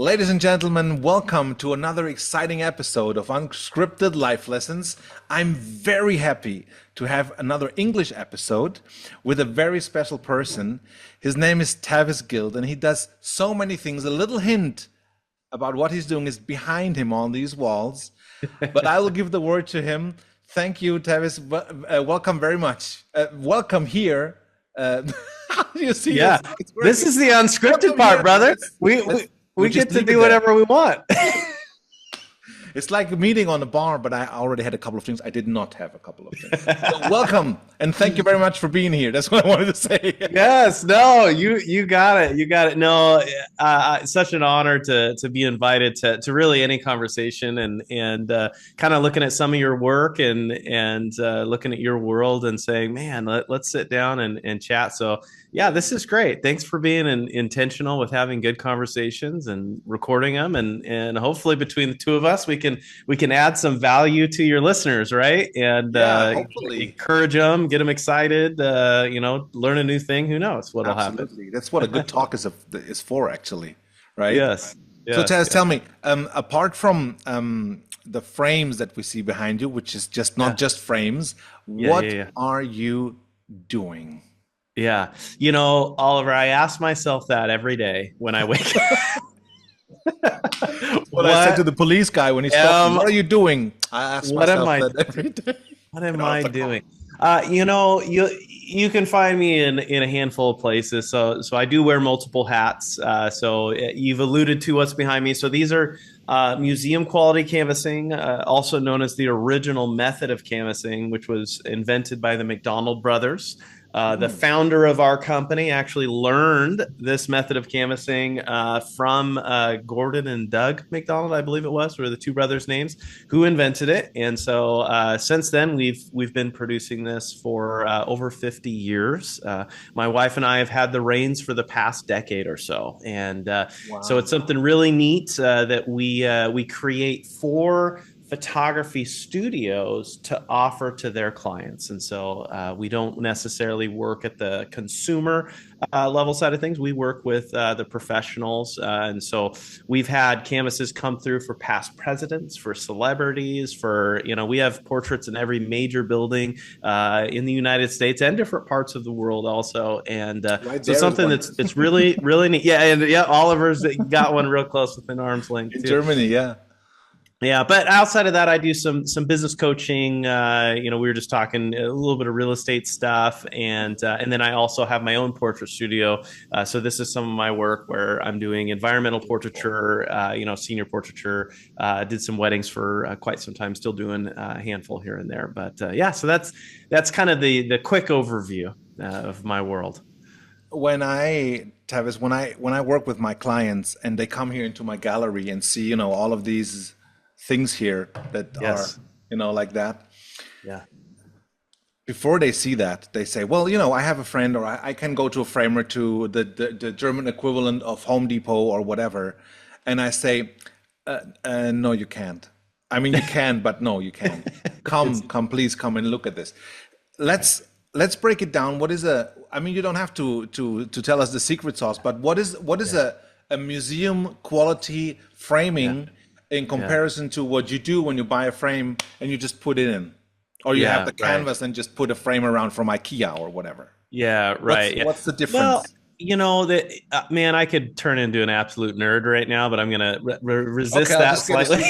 Ladies and gentlemen, welcome to another exciting episode of Unscripted Life Lessons. I'm very happy to have another English episode with a very special person. His name is Tavis Guild, and he does so many things. A little hint about what he's doing is behind him on these walls, but I will give the word to him. Thank you, Tavis. Welcome very much. Welcome here. You see, yeah, this is the unscripted part, brother. We get to do whatever we want. It's like a meeting on a bar, but I already had a couple of things. I did not have a couple of things. So welcome, and thank you very much for being here. That's what I wanted to say. Yes, no, you got it. You got it. No, it's such an honor to be invited to really any conversation and kind of looking at some of your work and looking at your world and saying, man, let's sit down and chat. So yeah, this is great. Thanks for being intentional with having good conversations and recording them, and hopefully between the two of us, we can add some value to your listeners, right? And hopefully encourage them, get them excited. Learn a new thing. Who knows what'll happen? That's what a good talk is for, actually, right? Yes. So tell me, apart from the frames that we see behind you, which is just not just frames, what are you doing? Yeah. Oliver, I ask myself that every day when I wake up. What I said to the police guy when he stopped me, what are you doing? I ask myself that every day. What am I doing? You can find me in a handful of places. So I do wear multiple hats. So you've alluded to what's behind me. So these are museum quality canvassing, also known as the original method of canvassing, which was invented by the McDonald brothers. The founder of our company actually learned this method of canvassing from Gordon and Doug McDonald, I believe it was, were the two brothers' names, who invented it. And so since then, we've been producing this for over 50 years. My wife and I have had the reins for the past decade or so. And so it's something really neat that we create for photography studios to offer to their clients. And so we don't necessarily work at the consumer level side of things. We work with the professionals. And so we've had canvases come through for past presidents, for celebrities, we have portraits in every major building in the United States and different parts of the world also. And so something that's really, really neat. Yeah. Oliver's got one real close within arm's length in Germany. Yeah. Yeah, but outside of that, I do some business coaching. We were just talking a little bit of real estate stuff, and then I also have my own portrait studio. So this is some of my work where I'm doing environmental portraiture, senior portraiture. Did some weddings for quite some time. Still doing a handful here and there. But so that's kind of the quick overview of my world. Tavis, when I work with my clients and they come here into my gallery and see all of these things here that are like that. Yeah. Before they see that, they say, well, I have a friend, or I can go to a framer, to the German equivalent of Home Depot or whatever. And I say, no, you can't. I mean, you can, but no, you can't. Please come and look at this. Let's break it down. You don't have to tell us the secret sauce, but what is a museum quality framing in comparison to what you do when you buy a frame and you just put it in, or you have the canvas and just put a frame around from IKEA or whatever? Yeah, right. What's the difference? Well, man, I could turn into an absolute nerd right now, but I'm going to resist that slightly.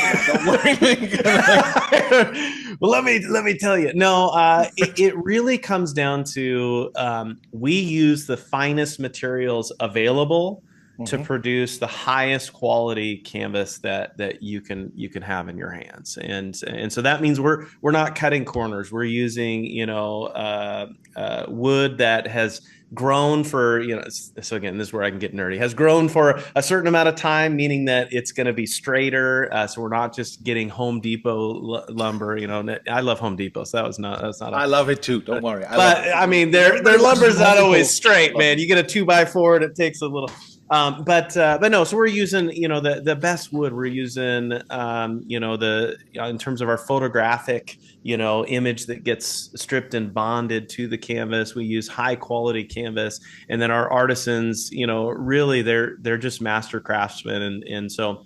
Well, let me tell you. No, it really comes down to we use the finest materials available to produce the highest quality canvas that you can have in your hands, and so that means we're not cutting corners. We're using wood that has grown for so again, this is where I can get nerdy, has grown for a certain amount of time, meaning that it's going to be straighter. So we're not just getting Home Depot lumber. I love Home Depot, so that's not I love it too, don't worry. I mean their lumber's not always straight, man. You get a 2x4 and it takes a little. But no, so we're using, the best wood. We're using, in terms of our photographic, image that gets stripped and bonded to the canvas. We use high quality canvas, and then our artisans, really they're just master craftsmen, and so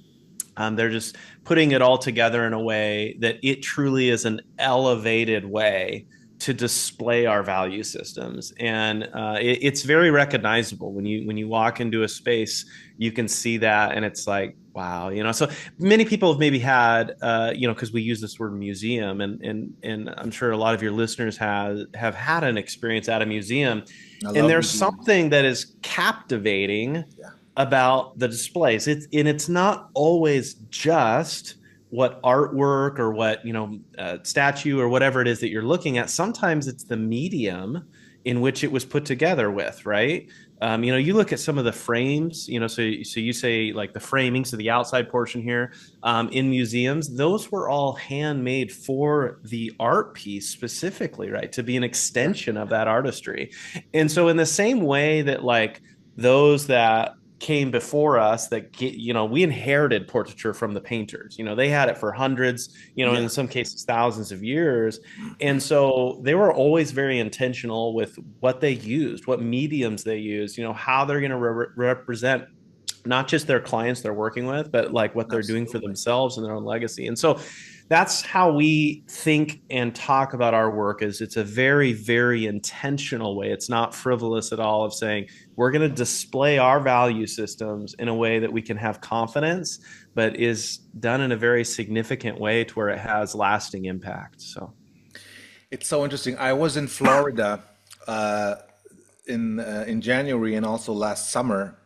they're just putting it all together in a way that it truly is an elevated way to display our value systems, and it's very recognizable when you walk into a space. You can see that, and it's like, wow, So many people have maybe had, because we use this word museum, and I'm sure a lot of your listeners have had an experience at a museum, I and love there's museums. something that is captivating Yeah, about the displays. It's not always just what artwork or what statue or whatever it is that you're looking at. Sometimes it's the medium in which it was put together with, right? You look at some of the frames, so you say like the framing, so the outside portion here, in museums, those were all handmade for the art piece specifically, right? To be an yeah, extension of that artistry. And so in the same way that like those that came before us, that we inherited portraiture from the painters. They had it for hundreds, in yeah. some cases thousands of years, and so they were always very intentional with what they used, what mediums they used, how they're going to represent not just their clients they're working with, but like what they're doing for Absolutely. themselves and their own legacy. And so that's how we think and talk about our work. Is it's a very, very intentional way. It's not frivolous at all, of saying we're going to display our value systems in a way that we can have confidence, but is done in a very significant way to where it has lasting impact. So It's so interesting. I was in Florida uh, in January and also last summer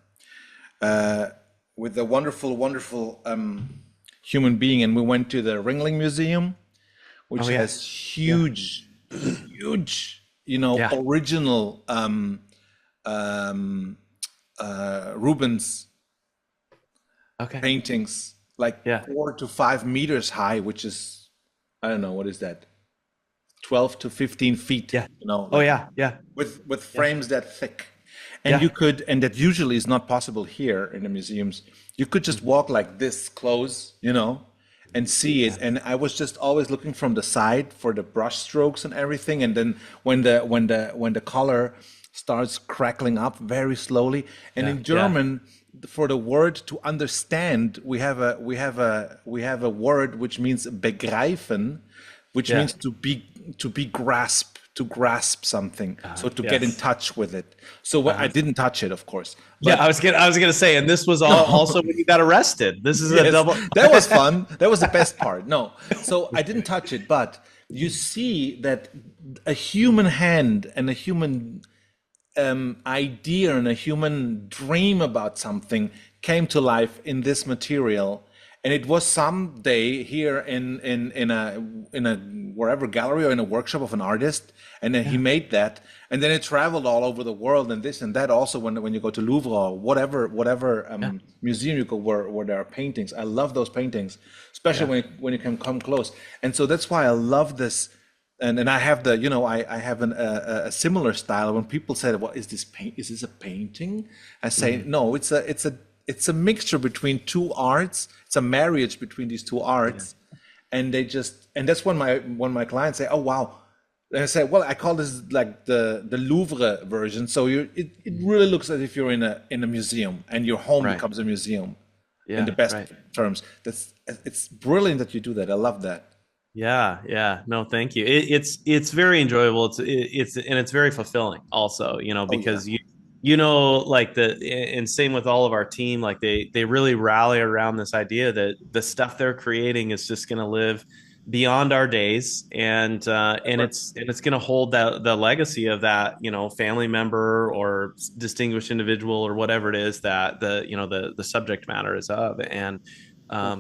with a wonderful, wonderful human being, and we went to the Ringling Museum, oh which yeah, has yeah, huge, huge, yeah, original um, Rubens okay, paintings, like yeah, 4 to 5 meters high, which is, I don't know, what is that, 12 to 15 feet, yeah, oh like yeah, yeah, with yeah, frames that thick. And you yeah, could, and that usually is not possible here in the museums. You could just mhm, walk like this close, and see it. yeah, And I was just always looking from the side for the brush strokes and everything. And then when the color starts crackling up very slowly. And yeah, in yeah, German, for the word to understand, we have a word which means begreifen, which yeah. means to grasp something, so to get in Yes. touch with it. So what, I Uh-huh. didn't touch it, of course, Yeah, but I was gonna say, and this was all no. also when you got arrested. This is a Yes, double. that was fun. That was the best part. No, so I didn't touch it, but you see that a human hand and a human idea and a human dream about something came to life in this material. And it was someday here in a wherever gallery or in a workshop of an artist, and then he Yeah, made that, and then it traveled all over the world and this and that. Also, when you go to Louvre or whatever yeah, museum you go where there are paintings, I love those paintings, especially yeah, when you can come close. And so that's why I love this. And I have I have a similar style. When people say, "What is this paint? Is this a painting?" I say, mhm, "No, it's a mixture between two arts. It's a marriage between these two yeah, arts." And that's when my clients say, "Oh wow," and I say, "Well, I call this like the Louvre version." So it mhm. really looks as if you're in a museum, and your home Right. becomes a museum in the Yeah, best right. terms. It's brilliant that you do that. I love that. Yeah, yeah. No, thank you. It's very enjoyable. It's very fulfilling also, Oh yeah. because like and same with all of our team, like they really rally around this idea that the stuff they're creating is just going to live beyond our days, and Ever. it's going to hold that the legacy of that, family member or distinguished individual or whatever it is that the subject matter is of. And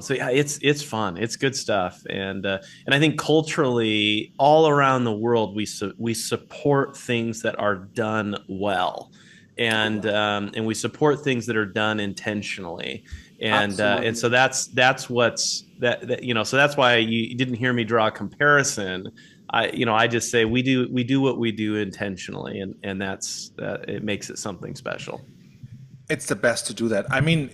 so yeah, it's fun. It's good stuff, and I think culturally, all around the world, we support things that are done well, Oh yeah. and we support things that are done intentionally, and so Absolutely. that's what's so that's why you didn't hear me draw a comparison. I just say we do what we do intentionally, and that's it makes it something special. It's the best to do that. I mean,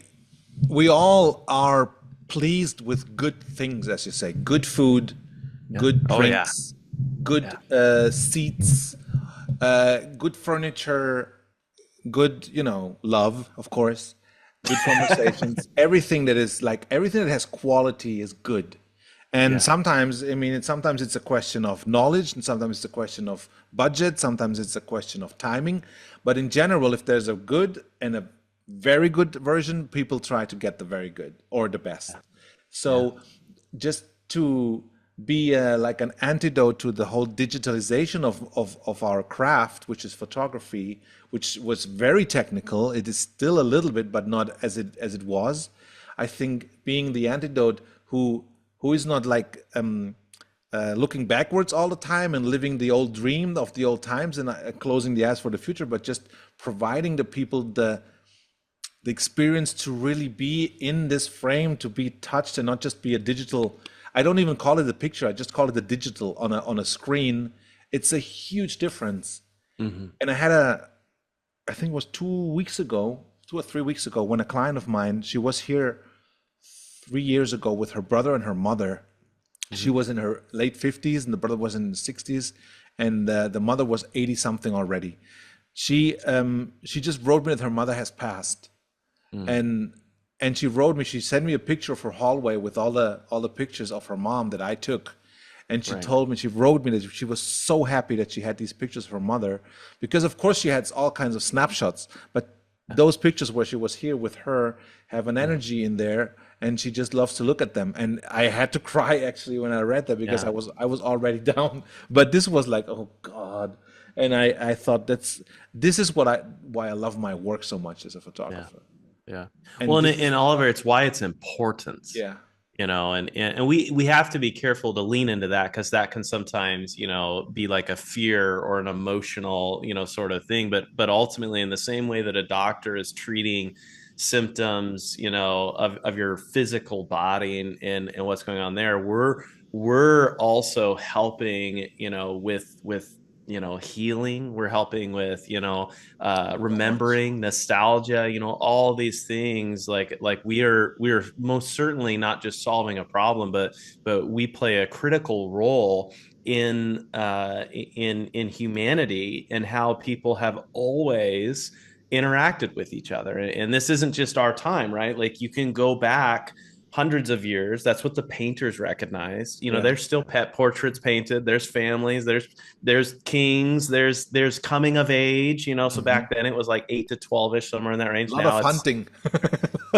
we all are pleased with good things, as you say, good food, Yeah. good Oh yeah. drinks, good Yeah. seats, good furniture, good, love, of course, good conversations. Everything that is like everything that has quality is good. And Yeah. sometimes, I mean, sometimes it's a question of knowledge, and sometimes it's a question of budget, sometimes it's a question of timing. But in general, if there's a good and a very good version, people try to get the very good or the best. Yeah. So just to be like an antidote to the whole digitalization of our craft, which is photography, which was very technical. It is still a little bit, but not as it was. I think being the antidote who is not like looking backwards all the time and living the old dream of the old times and closing the eyes for the future, but just providing the people the experience to really be in this frame, to be touched and not just be a digital. I don't even call it a picture. I just call it a digital on a screen. It's a huge difference. Hmm. And I think it was 2 weeks ago, 2 or 3 weeks ago, when a client of mine, she was here 3 years ago with her brother and her mother. She Hmm. was in her late 50s and the brother was in his 60s, and the mother was 80 something already. She just wrote me that her mother has passed, Mm. and she sent me a picture of her hallway with all the pictures of her mom that I took. And Right. she wrote me that she was so happy that she had these pictures of her mother, because of course she had all kinds of snapshots, but Yeah. those pictures where she was here with her have an Mhm. energy in there, and she just loves to look at them. And I had to cry actually when I read that, because Yeah. I was already down, but this was like, oh God. And I thought this is why I love my work so much as a Yeah. photographer. Yeah. Well, And this is and Oliver, it's why it's important, yeah. and we have to be careful to lean into that because that can sometimes, be like a fear or an emotional, sort of thing. But ultimately, in the same way that a doctor is treating symptoms, of your physical body and what's going on there, we're also helping, with healing. We're helping with, remembering, nostalgia, all these things. Like we are most certainly not just solving a problem, but we play a critical role in humanity and how people have always interacted with each other. And this isn't just our time, right? Like you can go back hundreds of years. That's what the painters recognized. Yeah. There's still pet portraits painted. There's families. There's kings. There's coming of age. So Mhm. back then it was like 8 to 12ish, somewhere in that A range. lot of Now it's, hunting.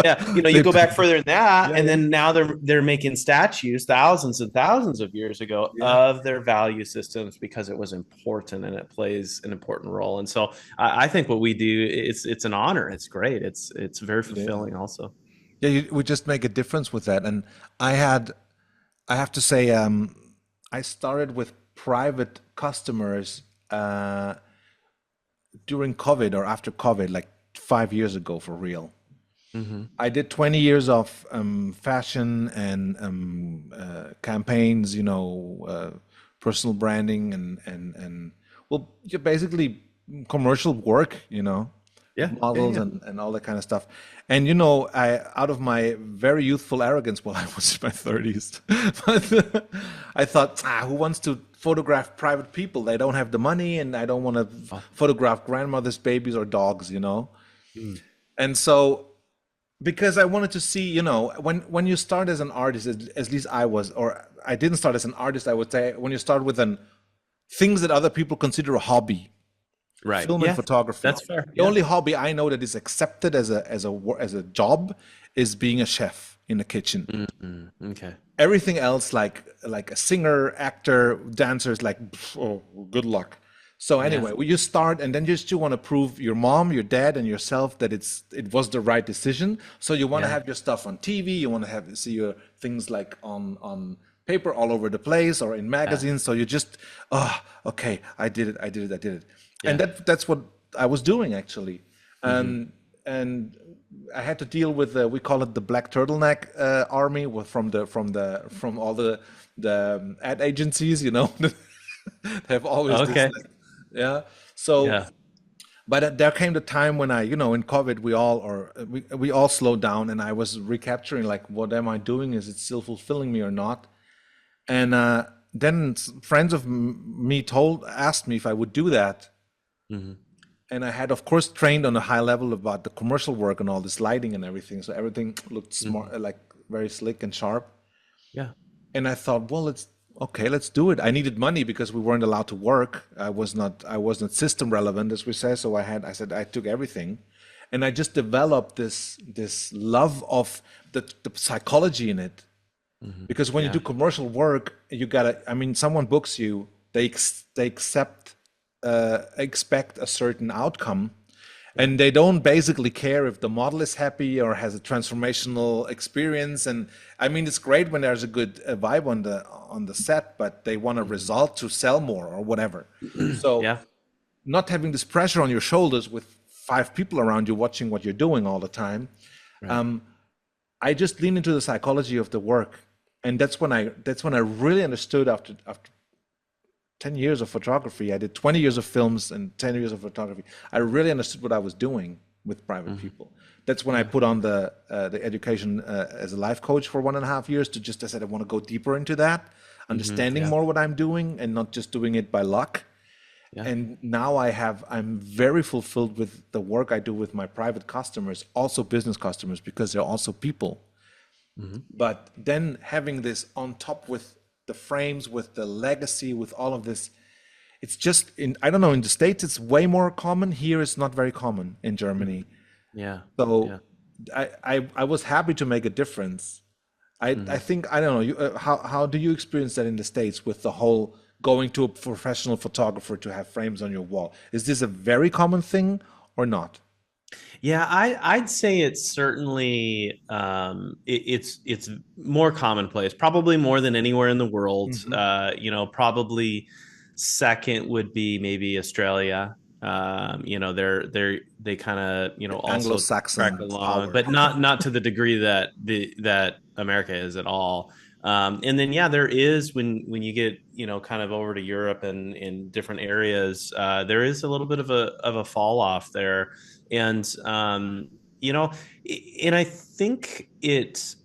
yeah, you They, go back further than that, yeah, and yeah, then now they're making statues thousands and thousands of years ago yeah, of their value systems because it was important and it plays an important role. And so I think what we do, it's an honor. It's great. It's very it is. fulfilling also. Yeah, we just make a difference with that. And I had, I have to say, I started with private customers during COVID or after COVID, like 5 years ago for real. Hmm. I did 20 years of fashion and campaigns, personal branding and well, basically commercial work, with Yeah, yeah, models yeah. and all that kind of stuff. And I out of my very youthful arrogance, well, I was in my 30s, but I thought, who wants to photograph private people? They don't have the money, and I don't want to Oh, photograph grandmothers, babies, or dogs. mm, And so because I wanted to see, when you start as an artist, at least I was, or I didn't start as an artist, I would say, when you start with things that other people consider a hobby, right. film and Yeah, photography. that's fair. The Yeah. only hobby I know that is accepted as a job is being a chef in the kitchen. Mm-mm. Okay. Everything else, like a singer, actor, dancer, is like, oh, good luck. So Yeah. anyway, you start, and then you still want to prove your mom, your dad, and yourself that it was the right decision. So you want to Yeah. have your stuff on TV. You want to see your things like on paper all over the place or in Yeah. magazines. So you just, oh, okay, I did it, I did it, I did it, and Yeah. that's what I was doing actually. Hmm. And I had to deal with we call it the black turtleneck army, from all the ad agencies, they have always this Okay. like, yeah. So Yeah. But there came the time when in COVID, we all slowed down, and I was recapturing like, what am I doing? Is it still fulfilling me or not? And then friends of me asked me if I would do that, Hmm. and I had, of course, trained on a high level about the commercial work and all this lighting and everything, so everything looked Hmm. smart, like very slick and sharp. Yeah. And I thought, well, let's do it. I needed money because we weren't allowed to work. I was not system relevant, as we say. So I said I took everything, and I just developed this love of the psychology in it. Hmm. Because when you Yeah. do commercial work, you gotta. I mean, someone books you, they expect a certain outcome, Yeah. and they don't basically care if the model is happy or has a transformational experience. And I mean, it's great when there's a good vibe on the set, but they want a Hmm. result to sell more or whatever. So Yeah. not having this pressure on your shoulders with five people around you watching what you're doing all the time, Right. I just leaned into the psychology of the work, and that's when I really understood after 10 years of photography. I did 20 years of films and 10 years of photography. I really understood what I was doing with private Hmm. people. That's when I Yeah. put on the education as a life coach for 1.5 years, to just, I said, I want to go deeper into that, Hmm. understanding Yeah. more what I'm doing and not just doing it by luck. Yeah. And now I'm very fulfilled with the work I do with my private customers, also business customers, because they're also people. Hmm. But then having this on top with the frames, with the legacy, with all of this, it's just I don't know, in the States it's way more common. Here it's not very common in Hmm. Germany. Yeah. So Yeah. I was happy to make a difference. I Hmm. think, I don't know, how do you experience that in the States with the whole going to a professional photographer to have frames on your wall? Is this a very common thing or not? Yeah, I'd say it's certainly it's more commonplace, probably more than anywhere in the world. Hmm. Probably second would be maybe Australia. They kind of also track Anglo-Saxon along, power. but not to the degree that America is at all. And then yeah, there is when you get kind of over to Europe and in different areas, there is a little bit of a fall off there and you know and I think it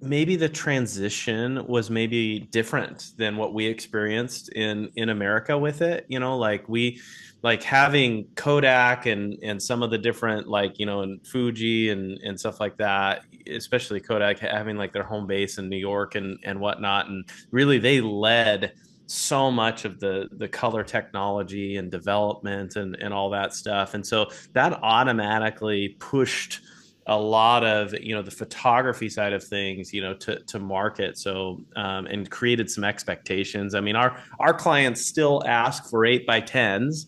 maybe the transition was maybe different than what we experienced in America with it. Like we like having Kodak and some of the different like and Fuji and stuff like that, especially Kodak having like their home base in New York and whatnot, and really they led so much of the color technology and development and all that stuff, and so that automatically pushed a lot of the photography side of things to market, so and created some expectations. I mean, our clients still ask for 8x10s,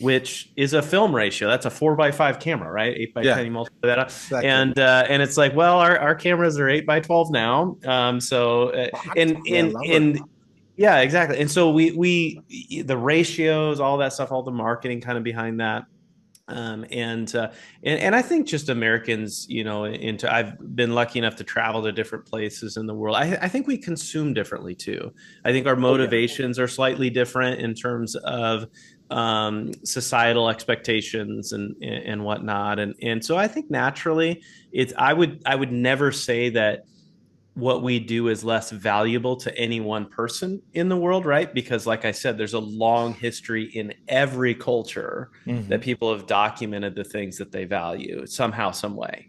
which is a film ratio. That's a 4x5 camera, right? 8x10, Yeah, you multiply that up, exactly. and it's like, well, our cameras are 8x12 now. So What? and They're longer. yeah, exactly. And so we the ratios, all that stuff, all the marketing kind of behind that. And I think just Americans, into I've been lucky enough to travel to different places in the world. I think we consume differently too. I think our Oh yeah. motivations are slightly different in terms of societal expectations and whatnot. And so I think naturally, it's I would never say that what we do is less valuable to any one person in the world, right? Because, like I said, there's a long history in every culture Hmm. that people have documented the things that they value somehow, some way,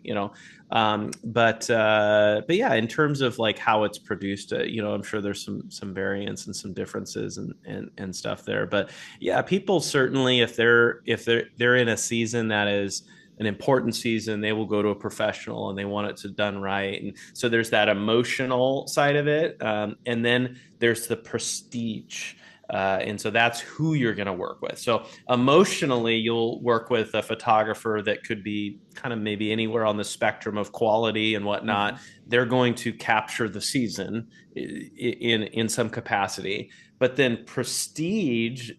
but yeah, in terms of like how it's produced, I'm sure there's some variance and some differences and stuff there. But yeah, people certainly, if they're in a season that is an important season, they will go to a professional and they want it to done right. And so there's that emotional side of it, and then there's the prestige. And so that's who you're going to work with. So emotionally, you'll work with a photographer that could be kind of maybe anywhere on the spectrum of quality and Hmm. whatnot. They're going to capture the season in some capacity. But then prestige,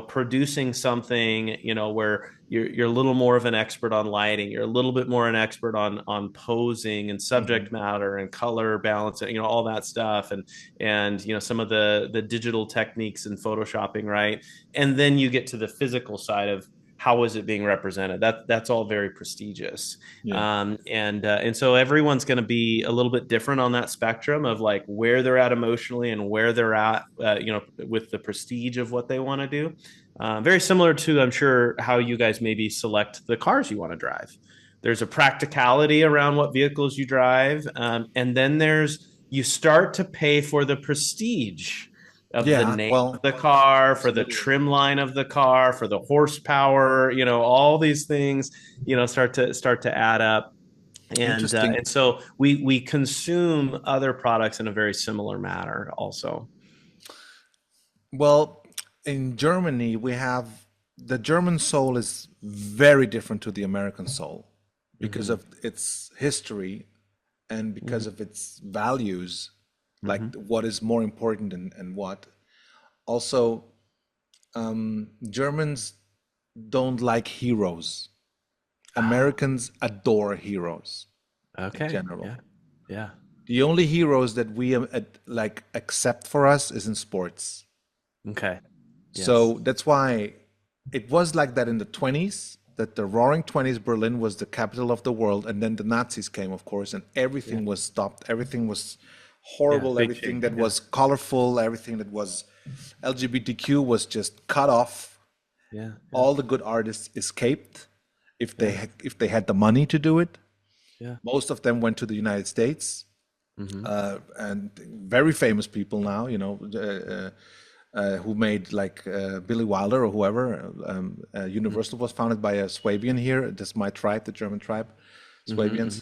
producing something, where you're a little more of an expert on lighting, you're a little bit more an expert on posing and Hmm. subject matter and color balance, all that stuff, and some of the digital techniques and photoshopping, right? And then you get to the physical side of how is it being represented. That's all very prestigious. Yeah. And so everyone's going to be a little bit different on that spectrum of like where they're at emotionally and where they're at, with the prestige of what they want to do. Very similar to, I'm sure, how you guys maybe select the cars you want to drive. There's a practicality around what vehicles you drive, and then you start to pay for the prestige of the Yeah. name of Well, the car, for the absolutely. trim line of the car, for the horsepower. All these things, start to add up, Interesting. and so we consume other products in a very similar manner, also. Well, in Germany, we have the German soul is very different to the American soul because Hmm. of its history and because Hmm. of its values, like Hmm. what is more important and what. Also, Germans don't like heroes. Oh, Americans adore heroes in okay. general. Yeah. Yeah. The only heroes that we like accept for us is in sports. Okay. Yes. So that's why it was like that in the 20s, that the Roaring 20s, Berlin was the capital of the world. And then the Nazis came, of course, and Yeah. everything was stopped. Everything was Yeah. horrible. Big Everything change. that Yeah. was colorful, everything that was LGBTQ was just cut off. Yeah. Yeah. All the good artists escaped Yeah. if they had the money to do it. Yeah. Most of them went to the United States, Hmm. and very famous people now, who made like Billy Wilder or whoever. Universal was founded by a Swabian here. This is my tribe, the German tribe, Hmm. Swabians.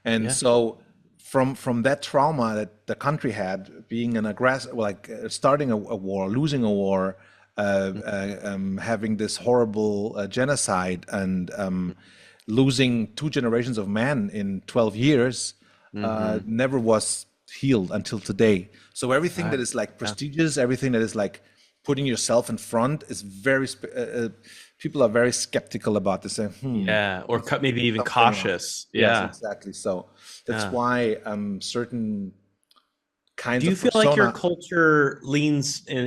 And Yeah. so from that trauma that the country had, being an aggressor, like starting a war, losing a war, having this horrible genocide, and losing two generations of men in 12 years, Hmm. never was healed until today. So everything that Right. is like Yeah. prestigious, everything that is like putting yourself in front is people are very skeptical about this. Say, Yeah. Or maybe even something wrong. cautious. Yes, Yeah. exactly. So that's Yeah. why certain Do kinds you of feel like your persona culture leans in,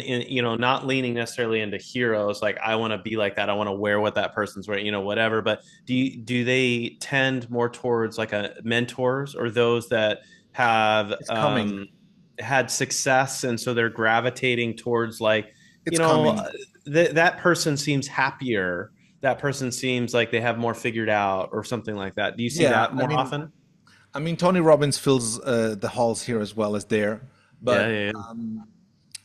not leaning necessarily into heroes? Like, I want to be like that. I want to wear what that person's wearing, whatever. But do they tend more towards like a mentors, or those that have is coming. had success, and so they're gravitating towards like, you It's know, coming. that person seems happier. That person seems like they have more figured out, or something like that. Do you see Yeah, that more often? I mean, Tony Robbins fills the halls here as well as there, Yeah, but yeah, yeah.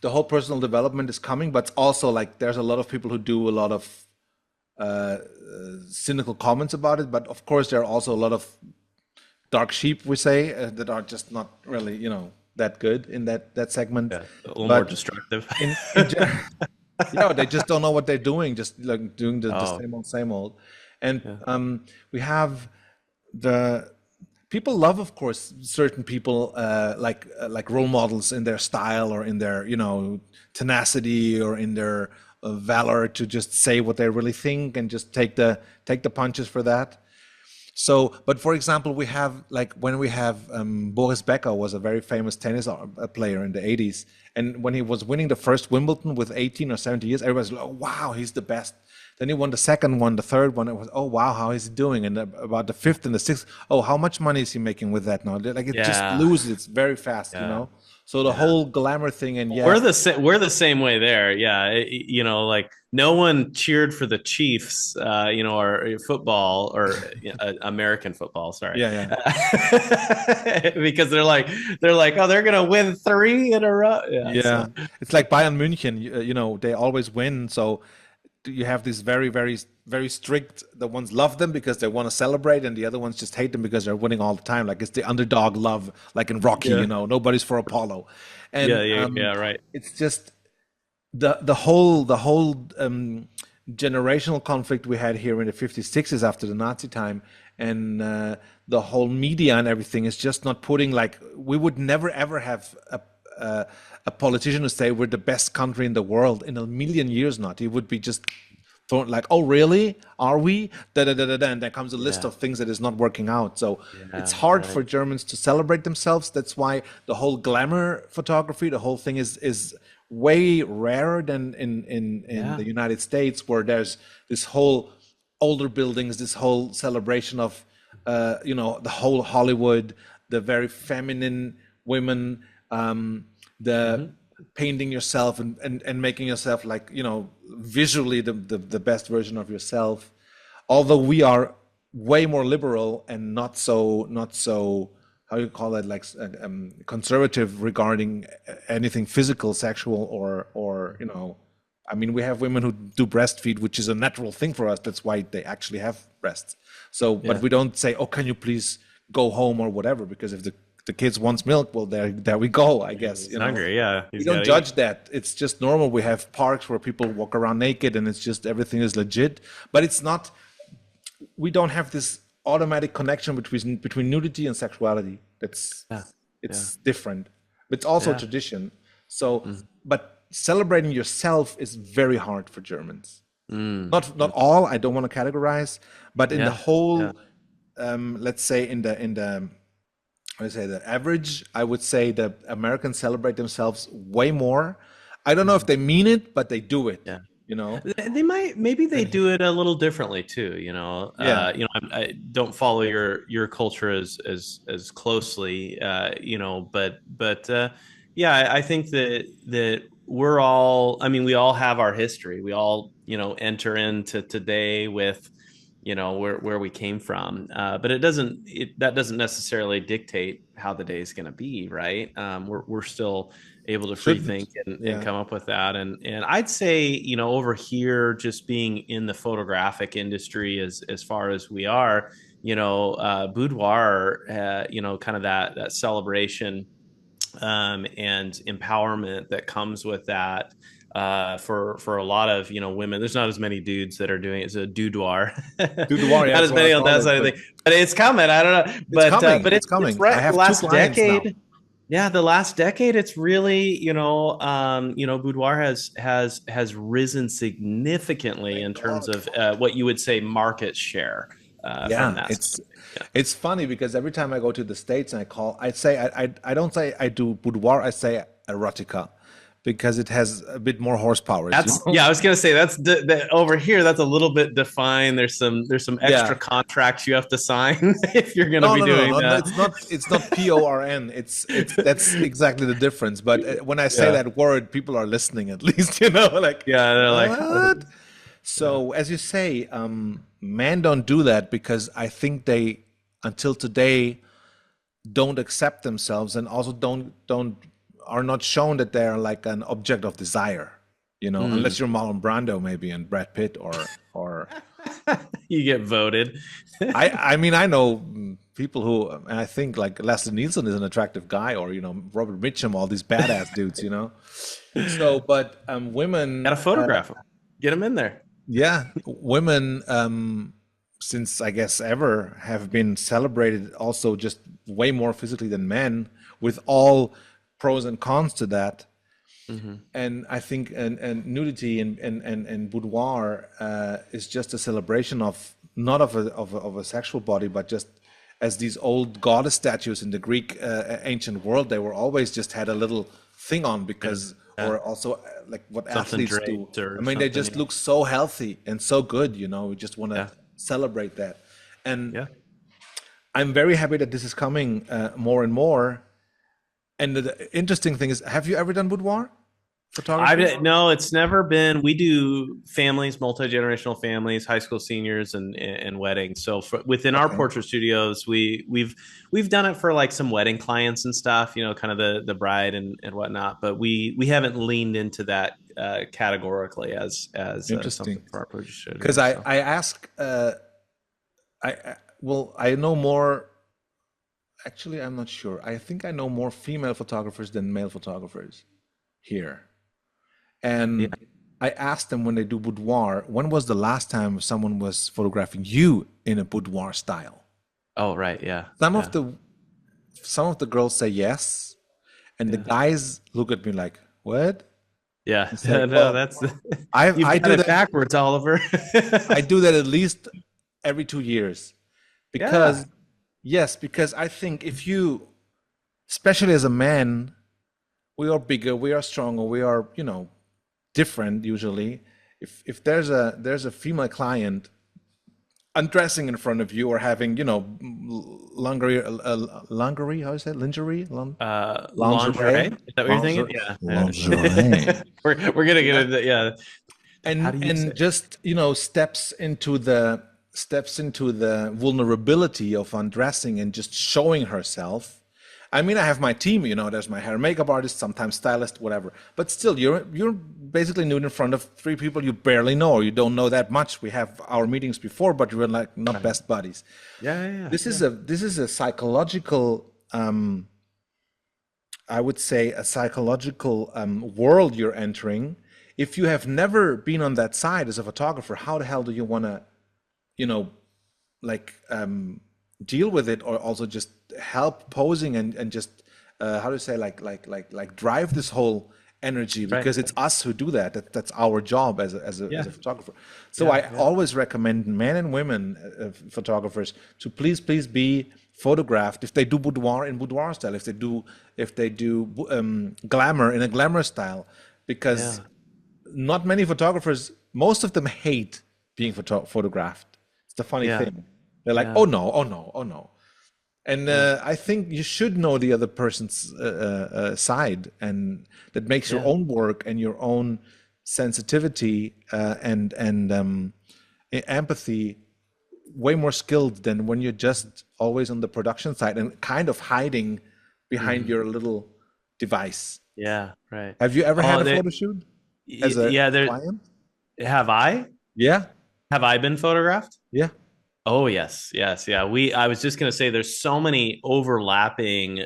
the whole personal development is coming. But also, like, there's a lot of people who do a lot of cynical comments about it. But of course, there are also a lot of dark sheep, we say, that are just not really, that good in that segment. Yeah, a little more But destructive. in general, yeah, they just don't know what they're doing, just like doing the Oh, same old, same old. And yeah. we have the people love, of course, certain people like role models in their style or in their tenacity or in their valor to just say what they really think and just take the punches for that. So, but for example, we have like when we have Boris Becker was a very famous tennis player in the 80s. And when he was winning the first Wimbledon with 18 or 17 years, everybody's like, oh, wow, he's the best. Then he won the second one, the third one. It was, oh, wow, how is he doing? And about the fifth and the sixth, oh, how much money is he making with that now? Like it just Yeah, loses. It's very fast, you yeah, know? So the yeah. whole glamour thing, and yeah, We're the same way there. Yeah, like no one cheered for the Chiefs, or football, or American football. Sorry, yeah, yeah. because they're like, oh, they're gonna win three in a row. Yeah, Yeah, so it's like Bayern München. They always win. So you have these very, very, very strict. The ones love them because they want to celebrate, and the other ones just hate them because they're winning all the time. Like it's the underdog love, like in Rocky. yeah, Nobody's for Apollo, yeah, and yeah, yeah. Right. it's just the whole generational conflict we had here in the 50s, 60s after the Nazi time, and the whole media and everything is just not putting like we would never ever have a, a politician who say we're the best country in the world in a million years. Not he would be just thrown like, oh really? Are we? Da da da da da. And there comes a list Yeah, of things that is not working out. So it's yeah. hard for Right. Germans to celebrate themselves. That's why the whole glamour photography, the whole thing is way rarer than in Yeah. the United States, where there's this whole older buildings, this whole celebration of, the whole Hollywood, the very feminine women, the Hmm. painting yourself and making yourself like, visually the best version of yourself. Although we are way more liberal and not so how you call it, like conservative regarding anything physical, sexual, or I mean, we have women who do breastfeed, which is a natural thing for us. That's why they actually have breasts. So, but Yeah. we don't say, "Oh, can you please go home?" or whatever, because if the kids wants milk, well, there we go. I guess He's hungry. Yeah, we he's got don't to eat. judge that. It's just normal. We have parks where people walk around naked, and it's just everything is legit. But it's not. We don't have this automatic connection between nudity and sexuality. That's Yeah. Yeah. it's different. It's also a Yeah. tradition. So, Mm. but celebrating yourself is very hard for Germans. Mm. Not all. I don't want to categorize, but in the Yeah. Yeah. whole, let's say in the I would say the average, I would say the Americans celebrate themselves way more. I don't know if Mhm. they mean it, but they do it. Yeah. You know? They might, maybe they And do it a little differently too. yeah, I don't follow your culture as closely. But yeah, I think that we're all. I mean, we all have our history. We all enter into today with where we came from. But that doesn't necessarily dictate how the day is going to be, right? We're still able to free think shouldn't. and Yeah, come up with that. And I'd say, over here, just being in the photographic industry as far as we are, boudoir, kind of that celebration and empowerment that comes with that. For a lot of women, there's not as many dudes that are doing it. It's a doudoir, do the war. Yeah, not that's as what I many on call that it. side of But the thing, but it's coming. I don't know, it's but coming. It's it's coming. I right. The have two last clients now. decade, yeah, the last decade, it's really boudoir has risen significantally Thank in terms God. of what you would say market share from Yeah, that side it's of things. it's funny because every time I go to the States and I say I don't say I do boudoir, I say erotica because it has a bit more horsepower, you That's know? yeah. I was gonna say over here. That's a little bit defined. There's some extra Yeah. contracts you have to sign if you're gonna No, be no, no, doing no, no. that. It's not PORN. It's that's exactly the difference. But when I say Yeah, that word, people are listening at least, like yeah. They're like, what? yeah, So as you say, men don't do that because I think they, until today, don't accept themselves and also don't are not shown that they're like an object of desire, mm. unless you're Marlon Brando maybe and Brad Pitt or You get voted. I mean I know people who and I think like Leslie Nielsen is an attractive guy or Robert Mitchum, all these badass dudes. So but Got women to photograph them. Get them in there. yeah, women since I guess ever have been celebrated also just way more physically than men, with all pros and cons to that. Hmm. And I think and nudity and boudoir is just a celebration of not of a sexual body, but just as these old goddess statues in the Greek ancient world, they were always just had a little thing on Yeah, because, yeah. or also like what Something athletes do. draped I or mean, they something. just Yeah, look so healthy and so good. We just want to yeah, celebrate that. And yeah. I'm very happy that this is coming more and more. And the interesting thing is, have you ever done boudoir photography? I've no, it's never been. We do families, multi-generational families, high school seniors, and weddings. So within our Okay. portrait studios, we've done it for like some wedding clients and stuff. Kind of the bride and whatnot. But we haven't leaned into that categorically as something Interesting. for our portrait Because studios. I So I ask well I know more. Actually, I'm not sure. I think I know more female photographers than male photographers here. yeah. And I asked them when they do boudoir, when was the last time someone was photographing you in a boudoir style? Oh right. Yeah. Some of Yeah. the some of the girls say yes, and the Yeah. guys look at me like, "What?" Yeah. It's like, No, well, that's I you've I got do it that backwards, Oliver. I do that at least every 2 years Yeah. because yes, because I think if you, especially as a man, we are bigger, we are stronger, we are different usually. If there's a female client, undressing in front of you or having, lingerie, lingerie, how is that? Lingerie? Lingerie. Lingerie? Is that what you're thinking? Lingerie? Yeah. Lingerie. We're gonna get Yeah. into, yeah. How do you say And just, steps into the vulnerability of undressing and just showing herself. I mean, I have my team, there's my hair and makeup artist, sometimes stylist, whatever. But still, you're basically nude in front of three people you barely know or you don't know that much. We have our meetings before, but we're like not Right. best buddies. Yeah, yeah, yeah, This is yeah. a psychological, I would say, a psychological world you're entering. If you have never been on that side as a photographer, how the hell do you want to, you know, like deal with it, or also just help posing and just how to say, like drive this whole energy, Right. because it's us who do that. That's our job as a Yeah, photographer. So yeah, I yeah. always recommend men and women photographers to please be photographed if they do boudoir in boudoir style, if they do glamour in a glamour style, because Yeah. not many photographers, most of them hate being photographed. It's the funny Yeah. thing. They're like, Yeah. oh no, oh no, oh no. And Yeah. I think you should know the other person's side, and that makes your Yeah. own work and your own sensitivity and empathy way more skilled than when you're just always on the production side and kind of hiding behind Mhm. your little device. Yeah. Right. Have you ever had Oh, a photo shoot as a yeah. There client? have I Yeah, have I been photographed? yeah. Oh yes, yes, yeah. I was just gonna say there's so many overlapping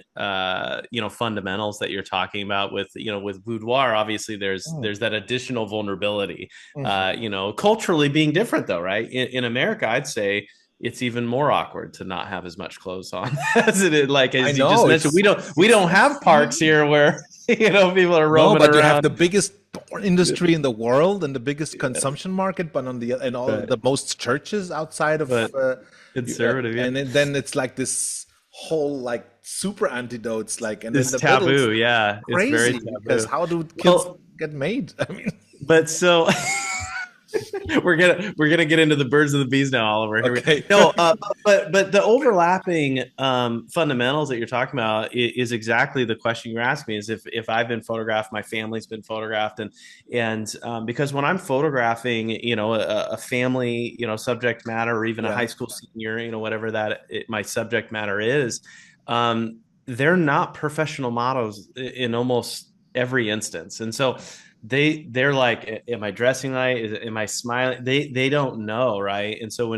fundamentals that you're talking about with, with boudoir. Obviously Mm, there's that additional vulnerability. mhm. Culturally being different though, right? In America, I'd say it's even more awkward to not have as much clothes on as it is, like I as you just know mentioned. We it's don't have parks here where people are no, roaming but you have around. the biggest porn industry in the world and the biggest consumption market, but on the and all Right. the most churches outside of But conservative, yeah. and then it's like this whole like super antidotes, like, and in It's the middle it's taboo, yeah. It's very crazy because taboo. how do kids Well, get made? I mean, but so we're gonna get into the birds and the bees now, Oliver. Here we go. okay. No, but the overlapping fundamentals that you're talking about is exactly the question you're asking me. Is if I've been photographed, my family's been photographed, and because when I'm photographing, a family, subject matter, or even a Yeah. high school senior, whatever my subject matter is, they're not professional models in almost every instance, and so they're like, am I dressing right? Am I smiling? They don't know, right? And so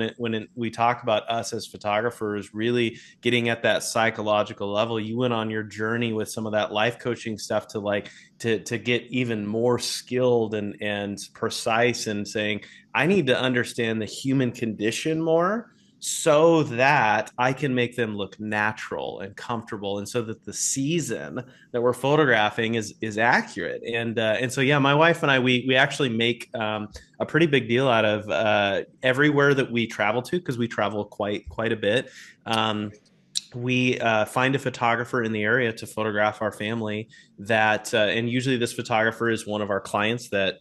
we talk about us as photographers really getting at that psychological level, you went on your journey with some of that life coaching stuff to like to get even more skilled and precise, and saying I need to understand the human condition more so that I can make them look natural and comfortable, and so that the season that we're photographing is accurate. And so yeah, my wife and I we actually make a pretty big deal out of everywhere that we travel to, because we travel quite a bit. We find a photographer in the area to photograph our family, and usually this photographer is one of our clients that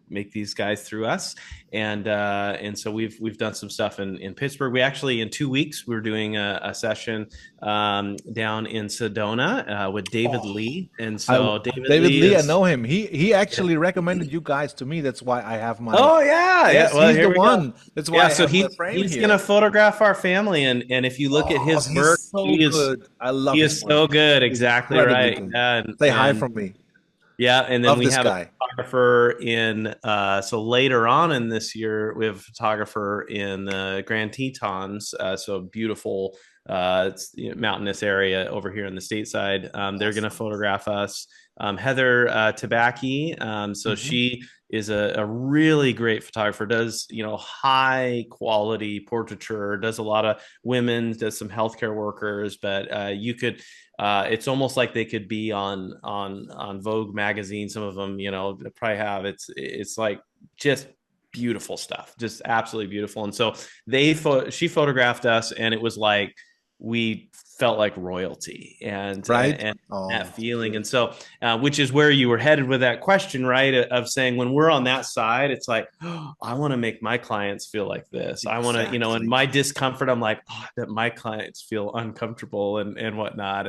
make these guys through us. And so we've done some stuff in Pittsburgh. We actually, in 2 weeks, we're doing a session down in Sedona with David Oh, Lee. And I so David David Lee Lee, I is, know him. He actually recommended you guys to me. That's why I have my. oh yeah, yeah. Yes, Well, he's here the we go. one. That's why Yeah, I so have the frame he's gonna here. photograph our family, and if you look at Oh, his work, he's so good. I love he his is work. so good. He's Exactly incredibly right. good. Yeah, Say hi and from me. yeah, and then Love we this have a guy. photographer in. So later on in this year, we have a photographer in the Grand Tetons. So beautiful, it's, mountainous area over here in the stateside. They're going to Awesome. photograph us. Heather Tabaki. So Hmm. she is a really great photographer. Does high quality portraiture. Does a lot of women. Does some healthcare workers. But you could, it's almost like they could be on Vogue magazine. Some of them, probably have. It's like just beautiful stuff, just absolutely beautiful. And so she photographed us, and it was like we felt like royalty, Right? and that Oh, feeling. And beautiful. so, which is where you were headed with that question, right? Of saying when we're on that side, it's like, oh, I want to make my clients feel like this. I want to, in Exactly. my discomfort, I'm like, oh, that my clients feel uncomfortable and whatnot.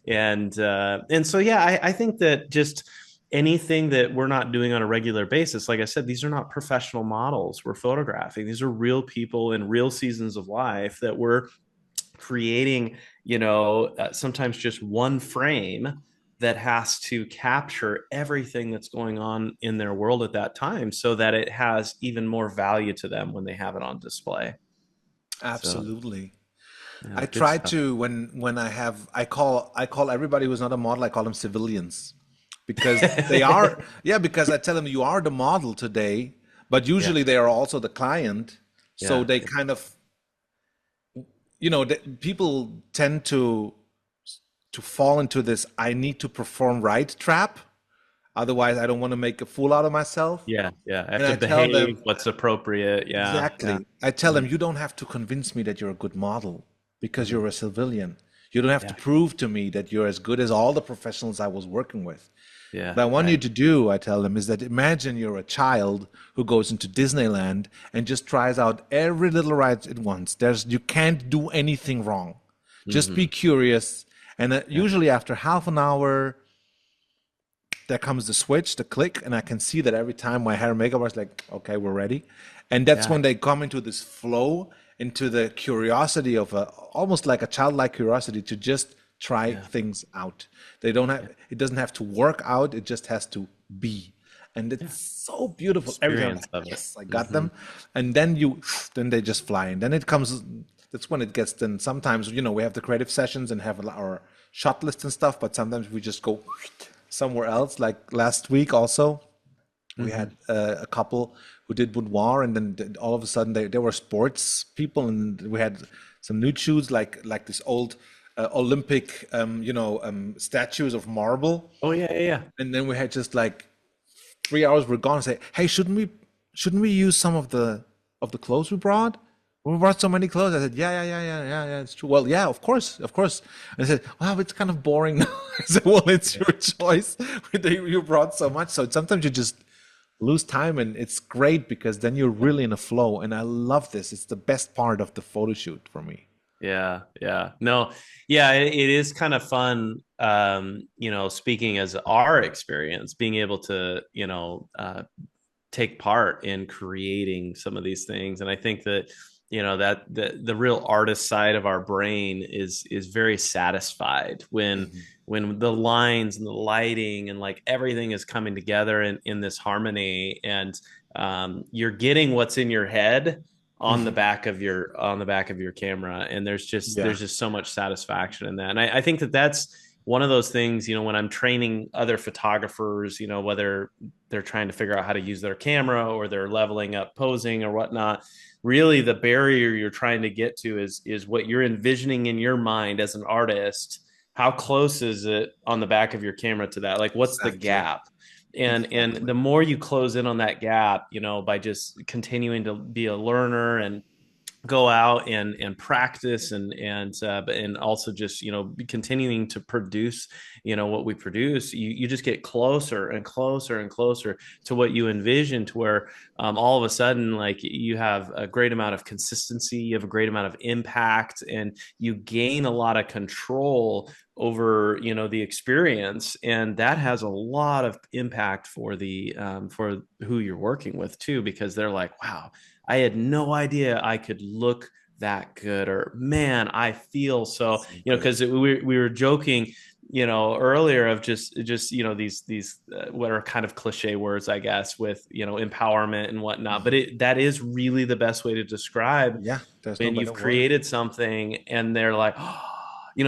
And so, yeah, I think that just anything that we're not doing on a regular basis, like I said, these are not professional models we're photographing. These are real people in real seasons of life that we're creating, sometimes just one frame that has to capture everything that's going on in their world at that time so that it has even more value to them when they have it on display. So, Absolutely. yeah, I good try stuff. to when I call everybody who's not a model, I call them civilians because they are, yeah, because I tell them you are the model today, but Yeah, usually they are also the client. So yeah, they kind of, people tend to fall into this I need to perform right trap. Otherwise, I don't want to make a fool out of myself. yeah, yeah. I have And to I tell them, behave what's appropriate. Yeah, yeah. exactly. I tell them, Mhm. you don't have to convince me that you're a good model because Mhm. you're a civilian. You don't have to Yeah, prove to me that you're as good as all the professionals I was working with. yeah, What I want you right. to do, I tell them, is that imagine you're a child who goes into Disneyland and just tries out every little ride at once. You can't do anything wrong. Just be Hmm. curious. And Yeah, usually after half an hour, there comes the switch, the click, and I can see that every time my hair and makeup is like, okay, we're ready. And that's yeah, when they come into this flow, into the curiosity of almost like a childlike curiosity to just try yeah, things out. They don't yeah, have, it doesn't have to work out, it just has to be. And it's yeah. so beautiful. Every time I'm Experience like, of it. yes, I got Hmm. them. And then they just fly. And then it comes, that's when it gets, then sometimes, we have the creative sessions and have our shot list and stuff, but sometimes we just go somewhere else. Like last week, also, we Hmm. had a couple who did boudoir, and then all of a sudden they were sports people, and we had some nude shoots, like this old Olympic, statues of marble, Oh yeah, yeah, yeah. and then we had just like 3 hours we're gone. And say, hey, shouldn't we use some of the clothes we brought? We brought so many clothes. I said, yeah, yeah, yeah, yeah, yeah, yeah, it's true. Well, yeah, of course, of course. And I said, wow, it's kind of boring. I said, well, it's Yeah. your choice. You brought so much. So sometimes you just lose time, and it's great because then you're really in a flow. And I love this. It's the best part of the photo shoot for me. Yeah, yeah. No, yeah, it is kind of fun, speaking as our experience, being able to, take part in creating some of these things. And I think that, that the real artist side of our brain is very satisfied when the lines and the lighting and like everything is coming together in this harmony, and you're getting what's in your head on the back of your camera, and Yeah. there's just so much satisfaction in that. And I think that that's one of those things, when I'm training other photographers, whether they're trying to figure out how to use their camera or they're leveling up posing or whatnot, really the barrier you're trying to get to is what you're envisioning in your mind as an artist. How close is it on the back of your camera to that? Like, what's the Exactly. gap? And the Exactly. more you close in on that gap, by just continuing to be a learner and go out and practice and also just continuing to produce what we produce, you just get closer and closer and closer to what you envision, to where all of a sudden, like, you have a great amount of consistency, you have a great amount of impact, and you gain a lot of control over the experience, and that has a lot of impact for who you're working with too, because they're like, wow, I had no idea I could look that good, or man, I feel so, So good. because we were joking, earlier, of just these what are kind of cliche words, I guess, with empowerment and whatnot, but that is really the best way to describe Yeah, there's no when better you've word. created something and they're like, oh,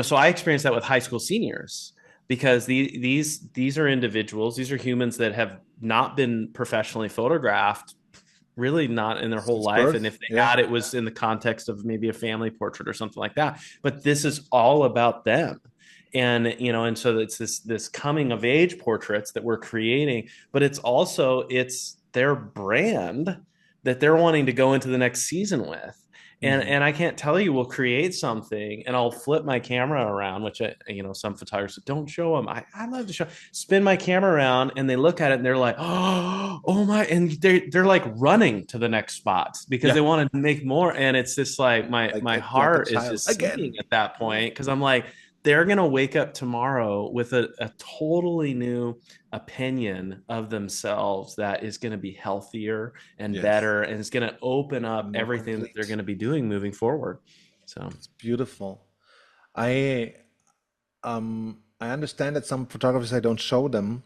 so I experienced that with high school seniors, because these are individuals, these are humans that have not been professionally photographed, really not in their whole Since life. And birth. if they Yeah. had, it was in the context of maybe a family portrait or something like that. But this is all about them. And so it's this coming of age portraits that we're creating, but it's also it's their brand that they're wanting to go into the next season with. Hmm. And I can't tell you, we'll create something and I'll flip my camera around, which some photographers don't show them. I love to show, spin my camera around and they look at it and they're like, oh my, and they're like running to the next spot because Yeah, they want to make more. And it's just like my like a heart is child just sinking again. at that point because I'm like, they're going to wake up tomorrow with a totally new opinion of themselves that is going to be healthier and Yes, better and it's going to open up more everything that they're complete. going to be doing moving forward. So It's beautiful. I I understand that some photographers I don't show them.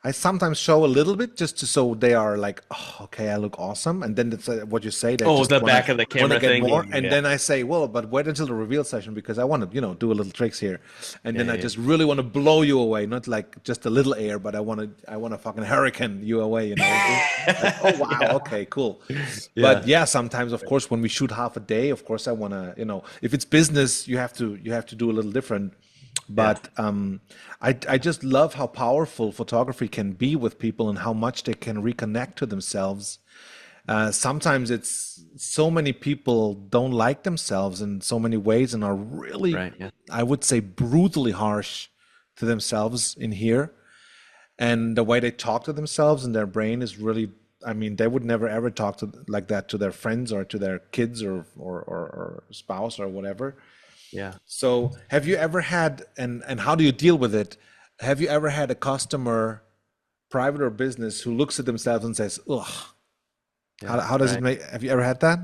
I sometimes show a little bit just to so they are like, oh, okay, I look awesome, and then it's what you say. They oh, just the back of the wanna camera get thing. more, Yeah, and yeah, then I say, well, but wait until the reveal session because I want to, do a little tricks here, and yeah, then I yeah, just really want to blow you away, not like just a little air, but I want to fucking hurricane you away, like, oh wow, yeah, okay, cool. But yeah, yeah, sometimes, of course, when we shoot half a day, of course, I want to, if it's business, you have to do a little different. yeah, But I just love how powerful photography can be with people and how much they can reconnect to themselves. Sometimes it's so many people don't like themselves in so many ways and are really, right, yeah, I would say, brutally harsh to themselves in here. And the way they talk to themselves and their brain is really, I mean, they would never ever talk to like that to their friends or to their kids or spouse or whatever. yeah. So, have you ever had, and how do you deal with it? Have you ever had a customer, private or business, who looks at themselves and says, "Ugh"? Yeah, How does it right. make? Have you ever had that?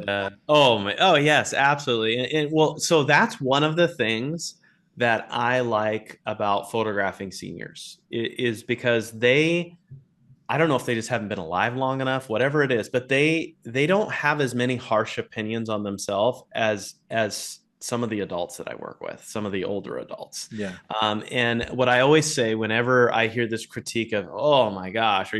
Oh my, oh yes, absolutely. Well, so that's one of the things that I like about photographing seniors is because I don't know if they just haven't been alive long enough, whatever it is, but they don't have as many harsh opinions on themselves as some of the adults that I work with, some of the older adults. Yeah, And what I always say whenever I hear this critique of, oh my gosh, are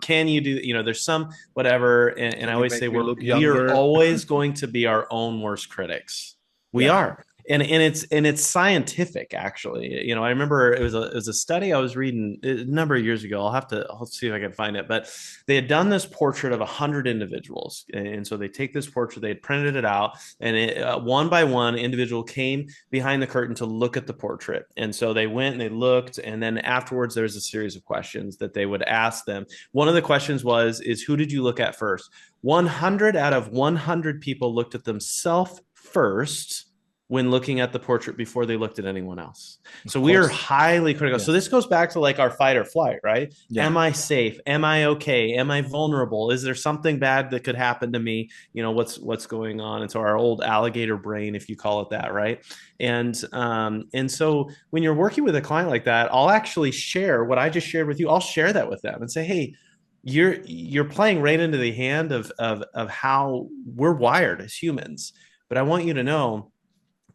can you do, there's some whatever, and I can you always say make me look we are younger? always going to be our own worst critics. We Yeah. are. And it's scientific actually. I remember it was a study I was reading a number of years ago. I'll see if I can find it, but they had done this portrait of 100 individuals, and so they take this portrait, they had printed it out, and one by one individual came behind the curtain to look at the portrait, and so they went and they looked, and then afterwards there's a series of questions that they would ask them. One of the questions is who did you look at first? 100 out of 100 people looked at themselves first when looking at the portrait before they looked at anyone else. Of So we are course. highly critical. So Yes. this goes back to like our fight or flight, right? Yeah. Am I safe? Am I okay? Am I vulnerable? Is there something bad that could happen to me? What's going on? And so our old alligator brain, if you call it that, right? And so when you're working with a client like that, I'll actually share what I just shared with you. I'll share that with them and say, hey, you're playing right into the hand of how we're wired as humans. But I want you to know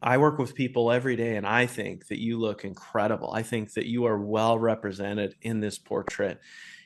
I work with people every day, and I think that you look incredible. I think that you are well represented in this portrait.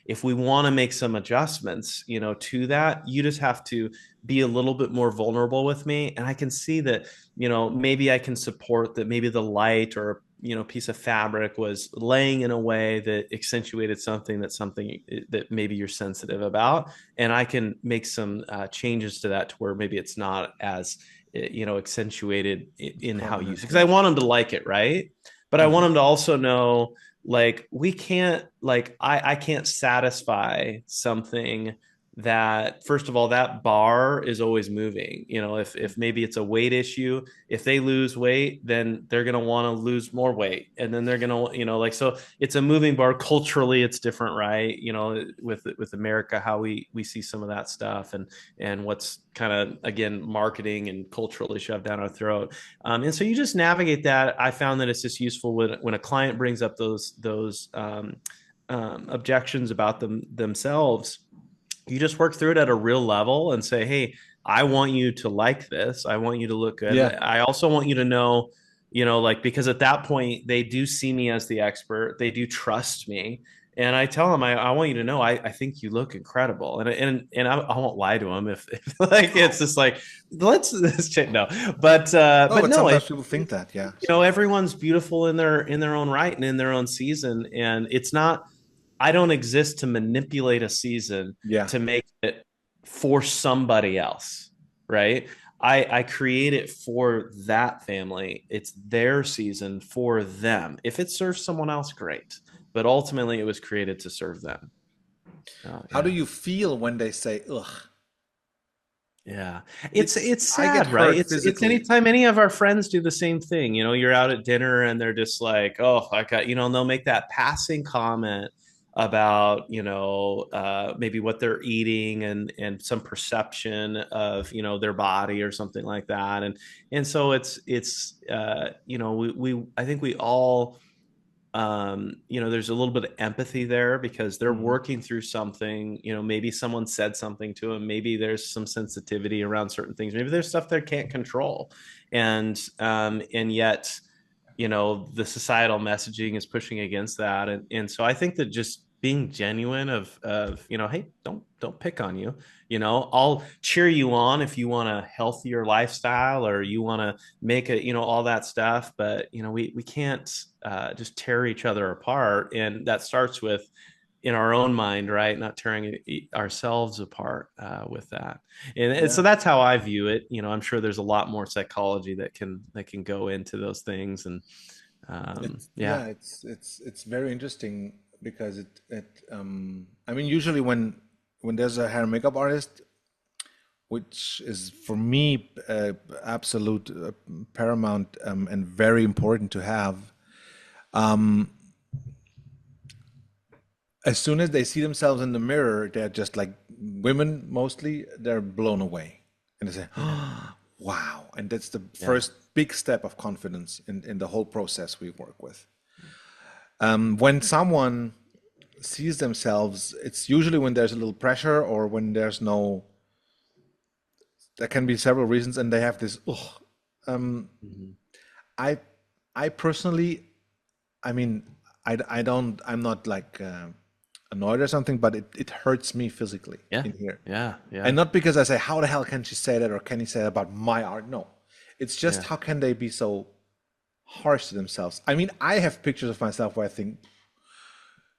If we want to make some adjustments, to that, you just have to be a little bit more vulnerable with me. And I can see that, maybe I can support that maybe the light or piece of fabric was laying in a way that accentuated something that maybe you're sensitive about, and I can make some changes to that to where maybe it's not as accentuated in how you, Prominent. because I Yeah. want them to like it, right? But I want Hmm. them to also know, like, we can't, like, I can't satisfy something that, first of all, that bar is always moving. If maybe it's a weight issue, if they lose weight, then they're going to want to lose more weight, and then they're going to, like, so it's a moving bar. Culturally it's different, right? With America, how we see some of that stuff, and what's kind of, again, marketing and culturally shoved down our throat. And so you just navigate that. I found that it's just useful when a client brings up those objections about themselves. You just work through it at a real level and say, hey, I want you to like this. I want you to look good. Yeah. I also want you to know, like, because at that point they do see me as the expert. They do trust me. And I tell them, I want you to know, I think you look incredible. And I won't lie to them if like, it's just like, let's check. No, but, Oh, but but no, sometimes people think that. Yeah. everyone's beautiful in their own right and in their own season. And it's not, I don't exist to manipulate a season Yeah. to make it for somebody else, right? I create it for that family. It's their season for them. If it serves someone else, great. But ultimately, it was created to serve them. Oh, How do yeah. you feel when they say, ugh? Yeah. It's, It's I get sad, right? hurt It's physically. anytime any of our friends do the same thing. You know, you're out at dinner and they're just like, "Oh, I got," and they'll make that passing comment about, maybe what they're eating and some perception of, their body or something like that. And so we I think we all there's a little bit of empathy there because they're Mhm. working through something. Maybe someone said something to them. Maybe there's some sensitivity around certain things. Maybe there's stuff they can't control, and yet, the societal messaging is pushing against that, and so I think that just being genuine of hey, don't pick on you. I'll cheer you on if you want a healthier lifestyle or you want to make it, all that stuff. But we can't just tear each other apart, and that starts with in our own mind, right? Not tearing ourselves apart with that. And Yeah. so that's how I view it. I'm sure there's a lot more psychology that can go into those things. And yeah. It's very interesting because I mean usually when there's a hair and makeup artist, which is for me absolute paramount and very important to have, as soon as they see themselves in the mirror, they're just like women mostly, they're blown away. And they say, Yeah. oh, wow. And that's the Yeah. first big step of confidence in the whole process we work with. When someone sees themselves, it's usually when there's a little pressure or when there's no, there can be several reasons, and they have this, oh, Mhm. I, I personally, I mean, I'm not like annoyed or something, but it hurts me physically Yeah. in here. Yeah. And Yeah. not because I say, how the hell can she say that or can he say that about my art? No. It's just Yeah. how can they be so harsh to themselves? I mean, I have pictures of myself where I think,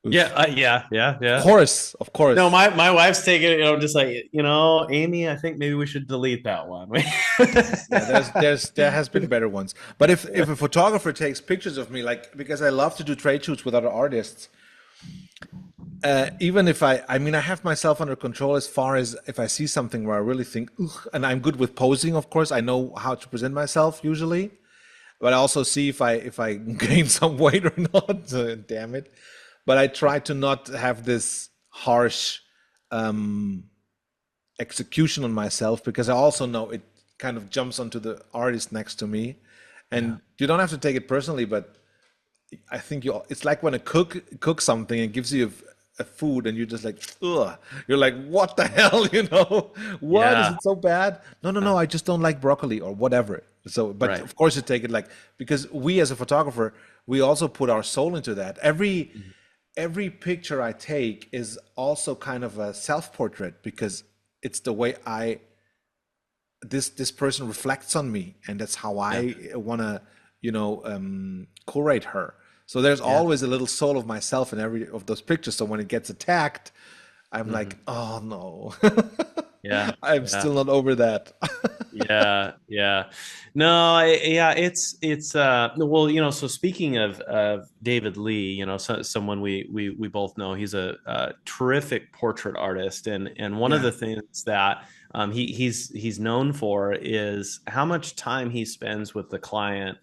Yeah. oof, Yeah. Yeah. of Yeah. course, of No, course. my wife's taking it, just like, Amy, I think maybe we should delete that one. Yeah, there has been better ones. But if a photographer takes pictures of me, like because I love to do trade shoots with other artists, even if I mean, I have myself under control as far as if I see something where I really think, ugh, and I'm good with posing, of course, I know how to present myself usually, but I also see if I gain some weight or not. Damn it! But I try to not have this harsh execution on myself because I also know it kind of jumps onto the artist next to me, Yeah. and you don't have to take it personally, but I think it's like when a cook cooks something and gives you a food and you're just like, ugh. You're like, what the hell, What? Is Yeah. it so bad? No, no, no, I just don't like broccoli or whatever. So, but Right. of course you take it like, because we as a photographer, we also put our soul into that. Every picture I take is also kind of a self-portrait because it's the way this person reflects on me, and that's how Yeah. I want to curate her. So there's Yeah. always a little soul of myself in every of those pictures, so when it gets attacked, I'm like, Hmm. oh no. Yeah. I'm Yeah. still not over that. Yeah, yeah. No, yeah, it's well, so speaking of David Lee, someone we both know, he's a terrific portrait artist, and one of Yeah, the things that he's known for is how much time he spends with the client,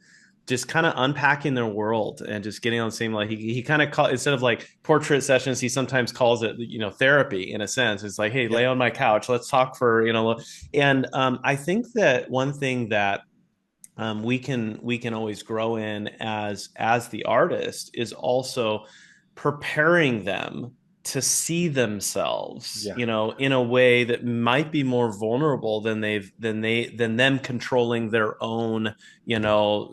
just kind of unpacking their world and just getting on the same, like he kind of call, instead of like portrait sessions, he sometimes calls it, therapy in a sense. It's like, hey, yeah. lay on my couch, let's talk for, and I think that one thing that we can always grow in as the artist is also preparing them to see themselves, Yeah, in a way that might be more vulnerable than them controlling their own,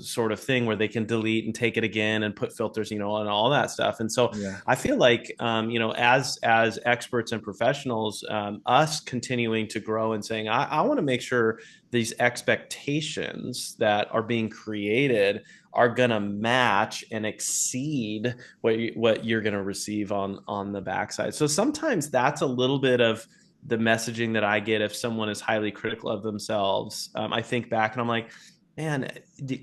sort of thing where they can delete and take it again and put filters, and all that stuff. And so yeah, I feel like, as experts and professionals, us continuing to grow and saying, I want to make sure these expectations that are being created are going to match and exceed what you're going to receive on the backside. So sometimes that's a little bit of the messaging that I get if someone is highly critical of themselves. I think back and I'm like, man,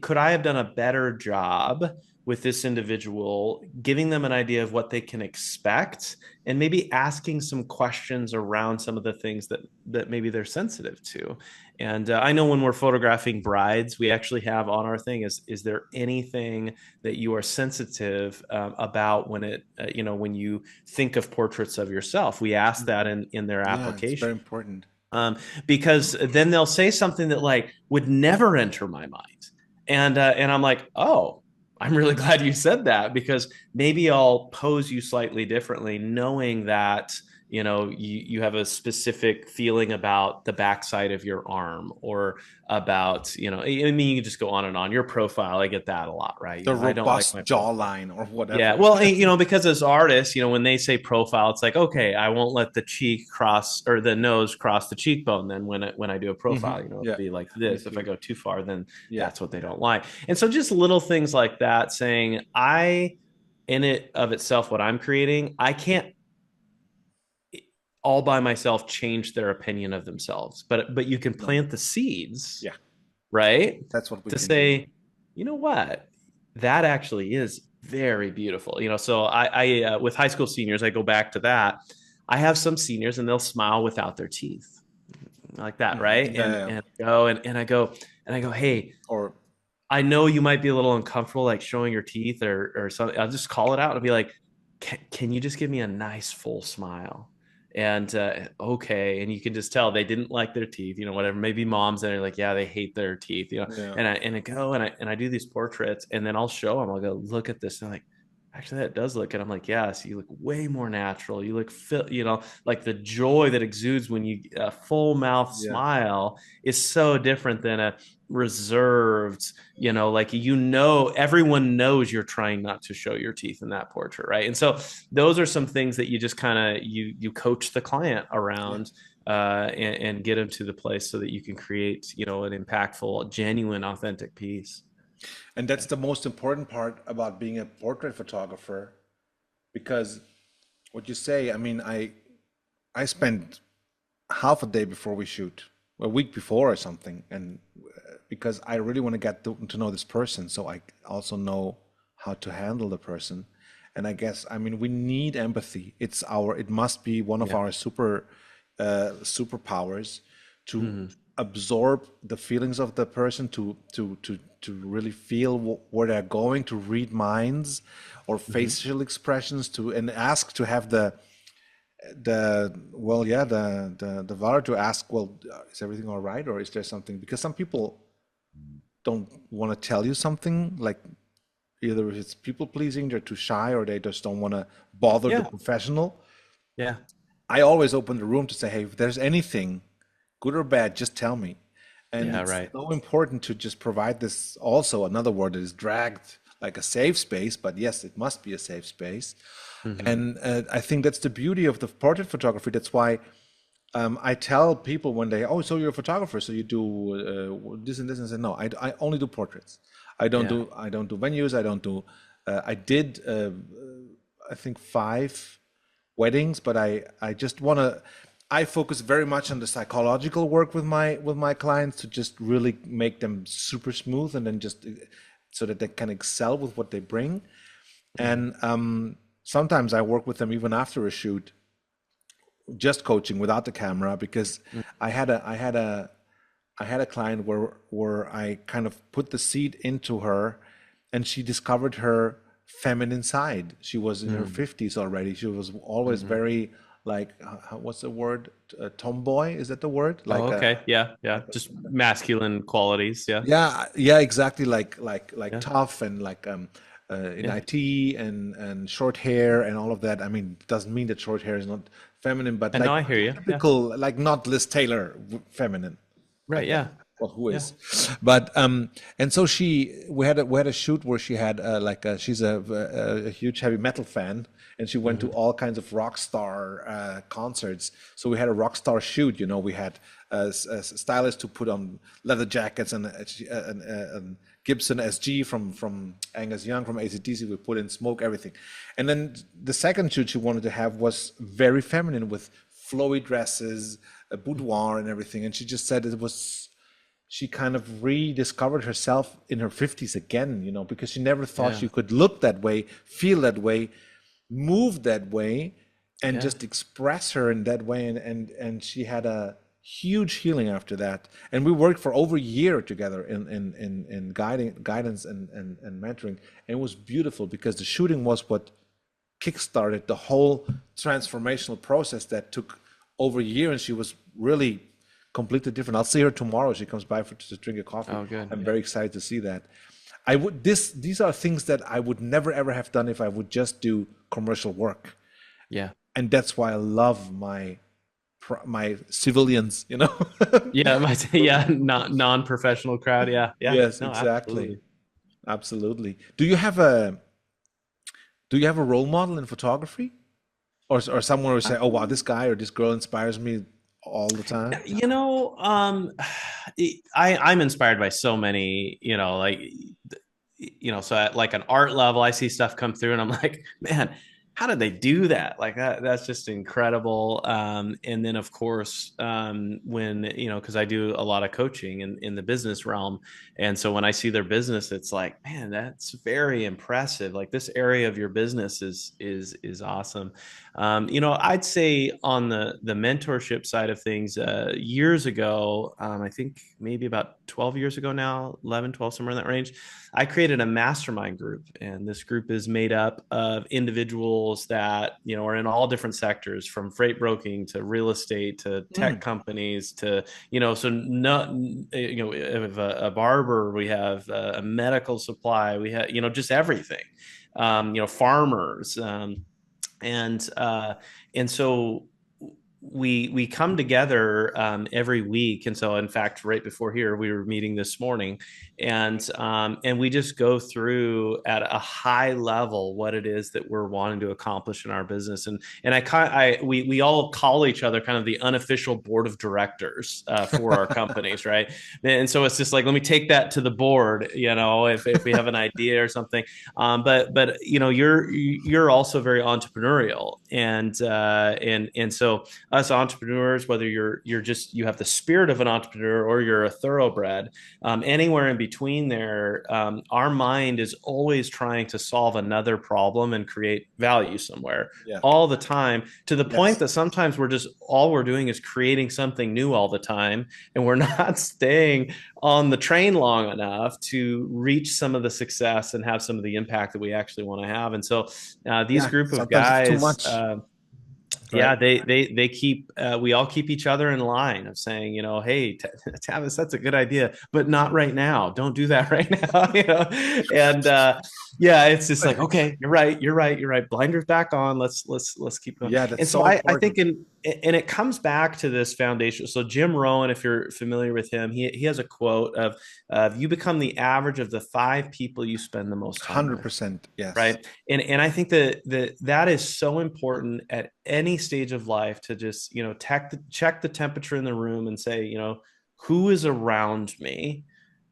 could I have done a better job with this individual, giving them an idea of what they can expect, and maybe asking some questions around some of the things that maybe they're sensitive to. And I know when we're photographing brides, we actually have on our thing is there anything that you are sensitive about when when you think of portraits of yourself? We ask that in their Yeah, it's application. very important. Because then they'll say something that like would never enter my mind, and I'm like, oh, I'm really glad you said that, because maybe I'll pose you slightly differently, knowing that you have a specific feeling about the backside of your arm, or about I mean, you can just go on and on. Your profile, I get that a lot, right? The I don't like my robust profile. jawline or Yeah, whatever. well, because as artists, when they say profile, it's like, okay, I won't let the cheek cross, or the nose cross the cheekbone. Then when I do a profile, it'll Yeah, be like me this. If I too. go too far, then Yeah. that's what they don't like. And so just little things like that, saying in it of itself, what I'm creating, I can't all by myself change their opinion of themselves, but you can No. plant the seeds, Yeah, right? that's what we To can do. say, you know what, that actually is very beautiful. So I with high school seniors, I go back to that. I have some seniors and they'll smile without their teeth, like that, right? Yeah, And yeah. and go and I go, hey, Or I know you might be a little uncomfortable, like showing your teeth or something. I'll just call it out and be like, can you just give me a nice full smile? And okay, and you can just tell they didn't like their teeth, whatever. Maybe moms that are like, yeah, they hate their teeth, yeah. And I go and I do these portraits, and then I'll show them. I'll go, look at this, and they're like, actually, that does look. And I'm like, yeah, so you look way more natural. You look like the joy that exudes when you a full mouth Yeah. smile is so different than a reserved, like everyone knows you're trying not to show your teeth in that portrait, right? And so those are some things that you just kind of you coach the client Yeah. around, and get them to the place so that you can create an impactful, genuine, authentic piece. And that's the most important part about being a portrait photographer, because what you say, I mean, I spend half a day before we shoot, a week before or something, and because I really want to get to know this person, so I also know how to handle the person. And I guess, I mean, we need empathy. It must be one of Yeah. our superpowers, to Mhm. absorb the feelings of the person, to really feel where they're going, to read minds or Mhm. facial expressions, and ask to have the valor to ask, well, is everything all right, or is there something? Because some people don't want to tell you something, like either it's people pleasing, they're too shy, or they just don't want to bother the Yeah. professional. Yeah. I always open the room to say, hey, if there's anything good or bad, just tell me. And Yeah. it's Right. so important to just provide this, also another word that is dragged, like a safe space, but yes, it must be a safe space. Hmm. And I think that's the beauty of the portrait photography. That's why I tell people when they, oh, so you're a photographer, so you do this and this, and I say, no, I only do portraits. Yeah. I don't do venues. I don't do. I did I think 5 weddings, but I just want to. I focus very much on the psychological work with my clients, to just really make them super smooth, and then just so that they can excel with what they bring. Hmm. And sometimes I work with them even after a shoot, just coaching without the camera, because I had a I had a I had a client where I kind of put the seed into her, and she discovered her feminine side. She was in her Hmm. 50s already. She was always Hmm. very, like, what's the word? Tomboy, is that the word? Oh, Like a okay. Yeah. Yeah. like a, Just masculine qualities. Yeah. yeah, yeah, exactly. Like Yeah. tough, and like in Yeah. IT, and short hair and all of that. I mean, it doesn't mean that short hair is not feminine, but And like now I hear you. Yeah. typical, like not Liz Taylor feminine, I Right. guess. Yeah. Well, who Yeah. is? But and so we had a shoot where she had she's a huge heavy metal fan, and she went to Hmm. all kinds of rock star concerts. So we had a rock star shoot. We had a stylist to put on leather jackets, and a Gibson SG from Angus Young from AC/DC. We put in smoke, everything. And then the second shoot she wanted to have was very feminine, with flowy dresses, a boudoir and everything. And she just said it was, she kind of rediscovered herself in her 50s again, because she never thought Yeah. she could look that way, feel that way, move that way, and Yeah. just express her in that way. And she had a huge healing after that. And we worked for over a year together in guidance and mentoring. And it was beautiful because the shooting was what kickstarted the whole transformational process that took over a year. And she was really completely different. I'll see her tomorrow. She comes by to drink a coffee. Oh, good. I'm Yeah. very excited to see that. These are things that I would never ever have done if I would just do commercial work. Yeah. And that's why I love my civilians, Yeah. Yeah. Not non-professional crowd. Yeah. Yeah. Yes, No, exactly. absolutely. Absolutely. Do you have a role model in photography? Or someone who say, "Oh wow, this guy or this girl inspires me all the time"? You know, I'm inspired by so many, so at like an art level, I see stuff come through and I'm like, man, how did they do that? Like that's just incredible. And then of course, when, cause I do a lot of coaching in the business realm. And so when I see their business, it's like, man, that's very impressive. Like this area of your business is awesome. I'd say on the mentorship side of things, years ago, I think maybe about 12 years ago now, 11, 12, somewhere in that range, I created a mastermind group. And this group is made up of individuals that, are in all different sectors, from freight broking to real estate to tech Mm, companies to, so not, if a barber, we have a medical supply, we have, just everything, farmers, and so we come together every week. And so in fact, right before here, we were meeting this morning, and we just go through at a high level what it is that we're wanting to accomplish in our business. And we all call each other kind of the unofficial board of directors for our companies, right? And so it's just like, let me take that to the board, if we have an idea or something. But you're also very entrepreneurial, and so us entrepreneurs, whether you have the spirit of an entrepreneur or you're a thoroughbred, anywhere in between there, our mind is always trying to solve another problem and create value somewhere yeah. all the time, to the point Yes. that sometimes all we're doing is creating something new all the time, and we're not staying on the train long enough to reach some of the success and have some of the impact that we actually want to have. And so these Yeah. group of Sometimes it's too guys, much, right? yeah, they keep we all keep each other in line of saying, hey, Tavis, that's a good idea, but not right now. Don't do that right now, and yeah, it's just like, okay, you're right, blinders back on, let's keep going. Yeah, that's And so so I think, important. and it comes back to this foundation. So Jim Rohn, if you're familiar with him, he has a quote of you become the average of the 5 people you spend the most time with. 100%. Yes. Right. And I think that is so important at any stage of life, to just, check the temperature in the room and say, who is around me,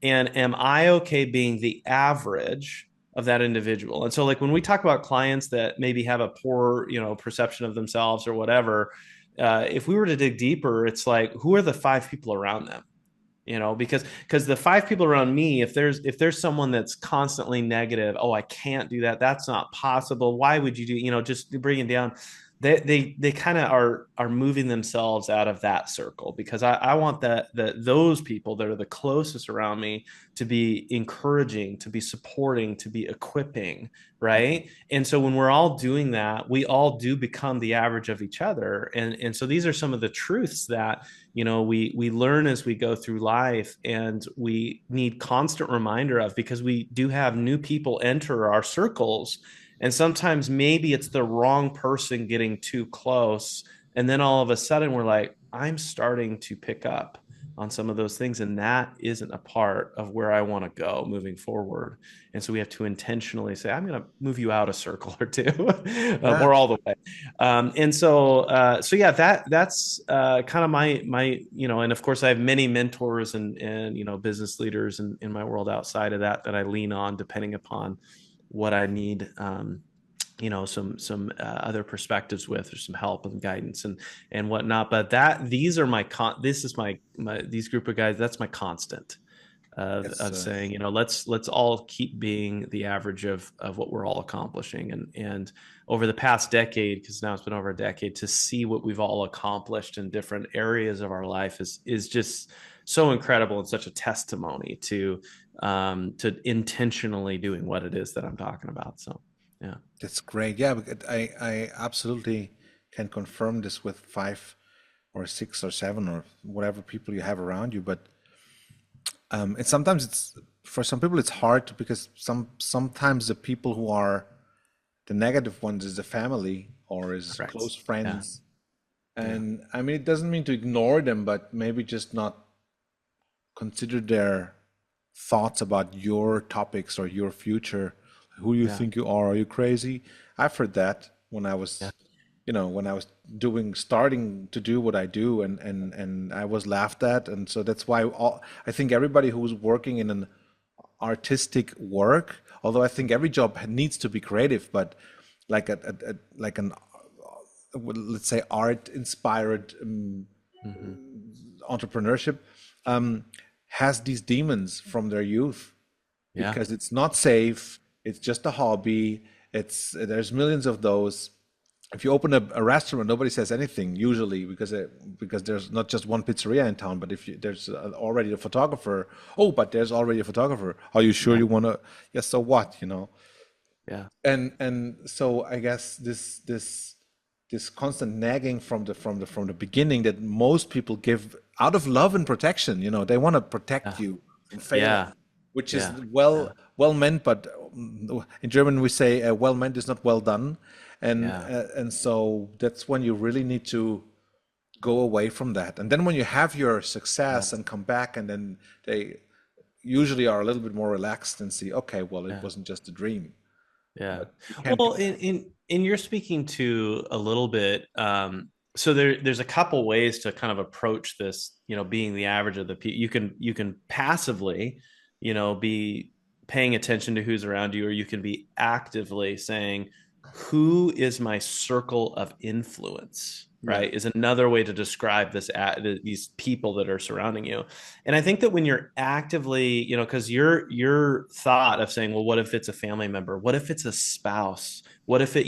and am I okay being the average of that individual? And so, like, when we talk about clients that maybe have a poor, perception of themselves or whatever, if we were to dig deeper, it's like, who are the 5 people around them? Because the 5 people around me, if there's someone that's constantly negative, oh, I can't do that, that's not possible, why would you do, just bringing down, they kind of are moving themselves out of that circle, because I want those people that are the closest around me to be encouraging, to be supporting, to be equipping, right? And so when we're all doing that, we all do become the average of each other. And so these are some of the truths that, we learn as we go through life, and we need constant reminder of, because we do have new people enter our circles, and sometimes maybe it's the wrong person getting too close, and then all of a sudden we're like, I'm starting to pick up on some of those things, and that isn't a part of where I want to go moving forward. And so we have to intentionally say, I'm going to move you out a circle or two, Yeah. or all the way. So yeah, that's kind of my, and of course I have many mentors and business leaders in my world outside of that I lean on, depending upon what I need some other perspectives with, or some help and guidance and whatnot. But that these are this is my these group of guys. That's my constant It's of saying, let's all keep being the average of what we're all accomplishing. And over the past decade, because now it's been over a decade, to see what we've all accomplished in different areas of our life is just so incredible, and such a testimony to intentionally doing what it is that I'm talking about. So yeah. That's great. Yeah, I absolutely can confirm this with five or six or seven or whatever people you have around you. But and sometimes it's for some people it's hard because sometimes the people who are the negative ones is the family or is Correct. close Yeah. friends. Yeah. And I mean, it doesn't mean to ignore them, but maybe just not consider their thoughts about your topics or your future. Who you Yeah. think you are? Are you crazy? I've heard that when I Yeah. was, when I was starting to do what I do, and I was laughed at, and so that's why I think everybody who's working in an artistic work, although I think every job needs to be creative, but like like an let's say art inspired Hmm. entrepreneurship has these demons from their youth Yeah. because it's not safe. It's just a hobby. There's millions of those. If you open a restaurant, nobody says anything usually because there's not just one pizzeria in town. But if there's already a photographer, oh, but there's already a photographer. Are you sure Yeah. you want to? Yes. So what? Yeah. And so I guess this constant nagging from the beginning that most people give out of love and protection. They want to protect Yeah. you from failing, Yeah. which is Yeah. well meant, but in German we say well meant is not well done, Yeah. and so that's when you really need to go away from that. And then when you have your Yeah. success and come back, and then they usually are a little bit more relaxed and see, okay, well, it Yeah. wasn't just a dream, Yeah. but you can't do Well, that. in you're speaking to a little bit. So there's a couple ways to kind of approach this. Being the average of the people. You can passively, be paying attention to who's around you, or you can be actively saying, "Who is my circle of influence?" Yeah, Right, is another way to describe these people that are surrounding you. And I think that when you're actively, because your thought of saying, well, what if it's a family member? What if it's a spouse? What if it,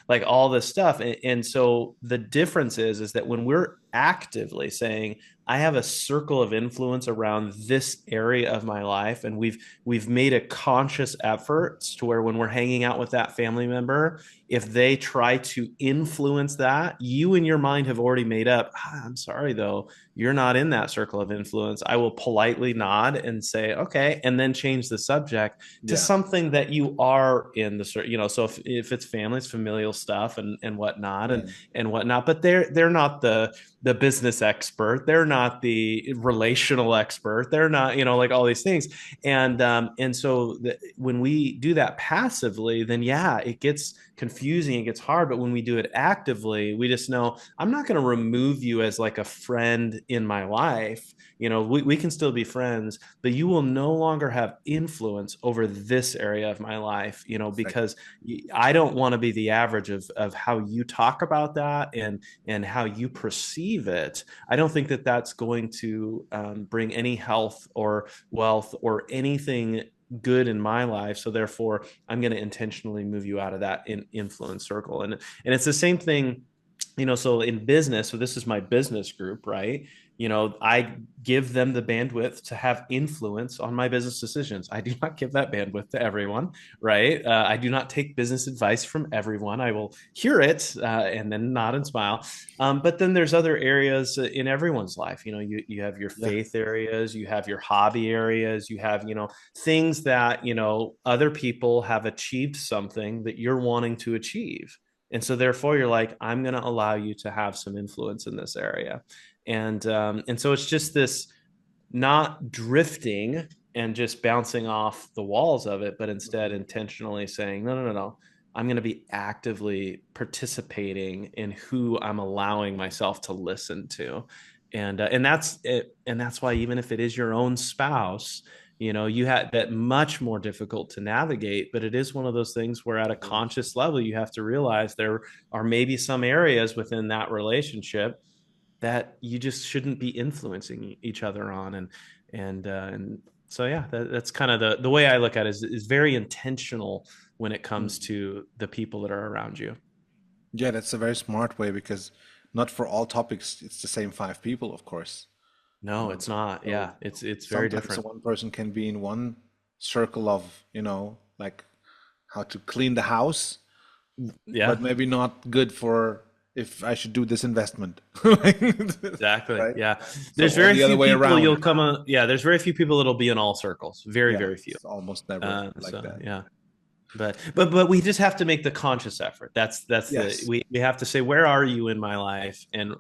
like all this stuff? And so the difference is that when we're actively saying, I have a circle of influence around this area of my life, and we've made a conscious effort to where when we're hanging out with that family member, if they try to influence that, you in your mind have already made up, I'm sorry though, you're not in that circle of influence. I will politely nod and say, okay, and then change the subject to yeah, something that you are in the, so if it's families, familial stuff and whatnot yeah, and whatnot, but they're not the business expert. They're not the relational expert. They're not, like all these things. And so when we do that passively, then yeah, it gets confusing, it gets hard. But when we do it actively, we just know I'm not going to remove you as like a friend in my life. We can still be friends, but you will no longer have influence over this area of my life, exactly. because I don't want to be the average of how you talk about that and how you perceive it. I don't think that that's going to bring any health or wealth or anything good in my life. So therefore, I'm going to intentionally move you out of that influence circle. And it's the same thing, so in business, so this is my business group, right? I give them the bandwidth to have influence on my business decisions. I do not give that bandwidth to everyone, right? I do not take business advice from everyone. I will hear it and then nod and smile. But then there's other areas in everyone's life. You have your Yeah, faith areas, you have your hobby areas, you have, things that, other people have achieved something that you're wanting to achieve. And so therefore you're like, I'm going to allow you to have some influence in this area. And so it's just this not drifting and just bouncing off the walls of it, but instead intentionally saying, no, no, no, no. I'm going to be actively participating in who I'm allowing myself to listen to. And that's it, and that's why even if it is your own spouse, you had that much more difficult to navigate. But it is one of those things where at a conscious level you have to realize there are maybe some areas within that relationship that you just shouldn't be influencing each other on. And so yeah, that's kind of the way I look at it, is very intentional when it comes Mhm. to the people that are around you. Yeah, that's a very smart way because not for all topics it's the same five people, of course. No, it's not. So Yeah, it's very sometimes different. one person can be in one circle of, like how to clean the house, Yeah. but maybe not good for if I should do this investment. Exactly. Right? Yeah. So, There's or very the other few way people around. you'll come on. Yeah. There's very few people that'll be in all circles. Very, Yeah, very few. it's almost never like So that. yeah. But we just have to make the conscious effort. That's the Yes. we have to say, where are you in my life? And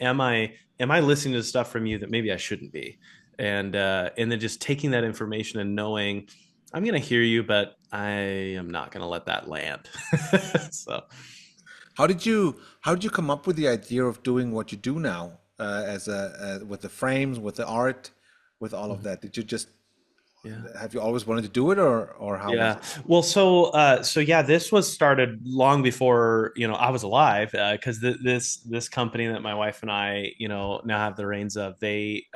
am I listening to stuff from you that maybe I shouldn't be? And then just taking that information and knowing I'm gonna hear you, but I am not gonna let that land. So How did you come up with the idea of doing what you do now, as with the frames, with the art, with all of that? Did you just yeah. have you always wanted to do it, or how was Yeah. it? Well, so yeah, this was started long before, I was alive, because this company that my wife and I, now have the reins of, they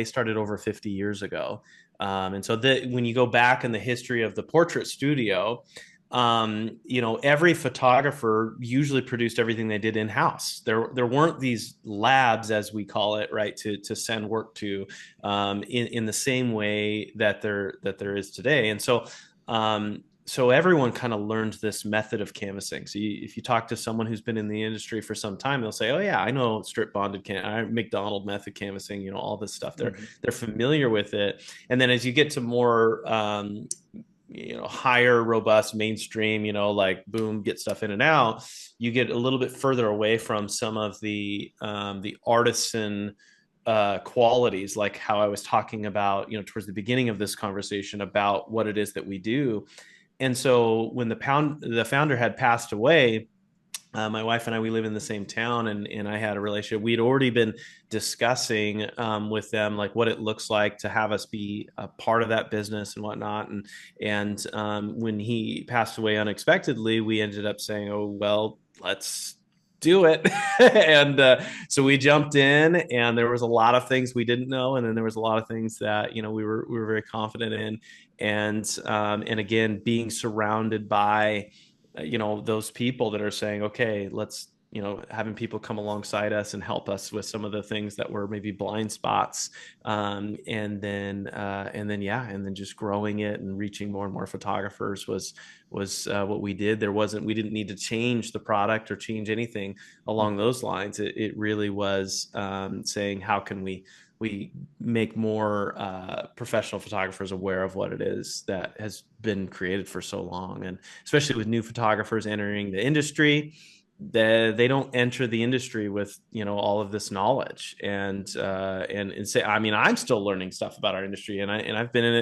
started over 50 years ago. And so when you go back in the history of the portrait studio, every photographer usually produced everything they did in house. There weren't these labs, as we call it, right, to send work to, in the same way that there is today. And so everyone kind of learned this method of canvassing. So if you talk to someone who's been in the industry for some time, they'll say, "Oh yeah, I know strip bonded McDonald method canvassing. All this stuff. Hmm. They're familiar with it." And then as you get to more higher robust mainstream, like boom, get stuff in and out, you get a little bit further away from some of the artisan qualities, like how I was talking about, towards the beginning of this conversation about what it is that we do. And so when the founder had passed away, my wife and I, we live in the same town, and I had a relationship. We'd already been discussing with them like what it looks like to have us be a part of that business and whatnot. And when he passed away unexpectedly, we ended up saying, "Oh well, let's do it." And so we jumped in, and there was a lot of things we didn't know, and then there was a lot of things that we were very confident in. And again, being surrounded by those people that are saying, okay, let's, having people come alongside us and help us with some of the things that were maybe blind spots. And then just growing it and reaching more and more photographers was what we did. We didn't need to change the product or change anything along those lines. It really was saying, how can we make more professional photographers aware of what it is that has been created for so long. And especially with new photographers entering the industry, they don't enter the industry with all of this knowledge. And say, I mean, I'm still learning stuff about our industry, and I've been in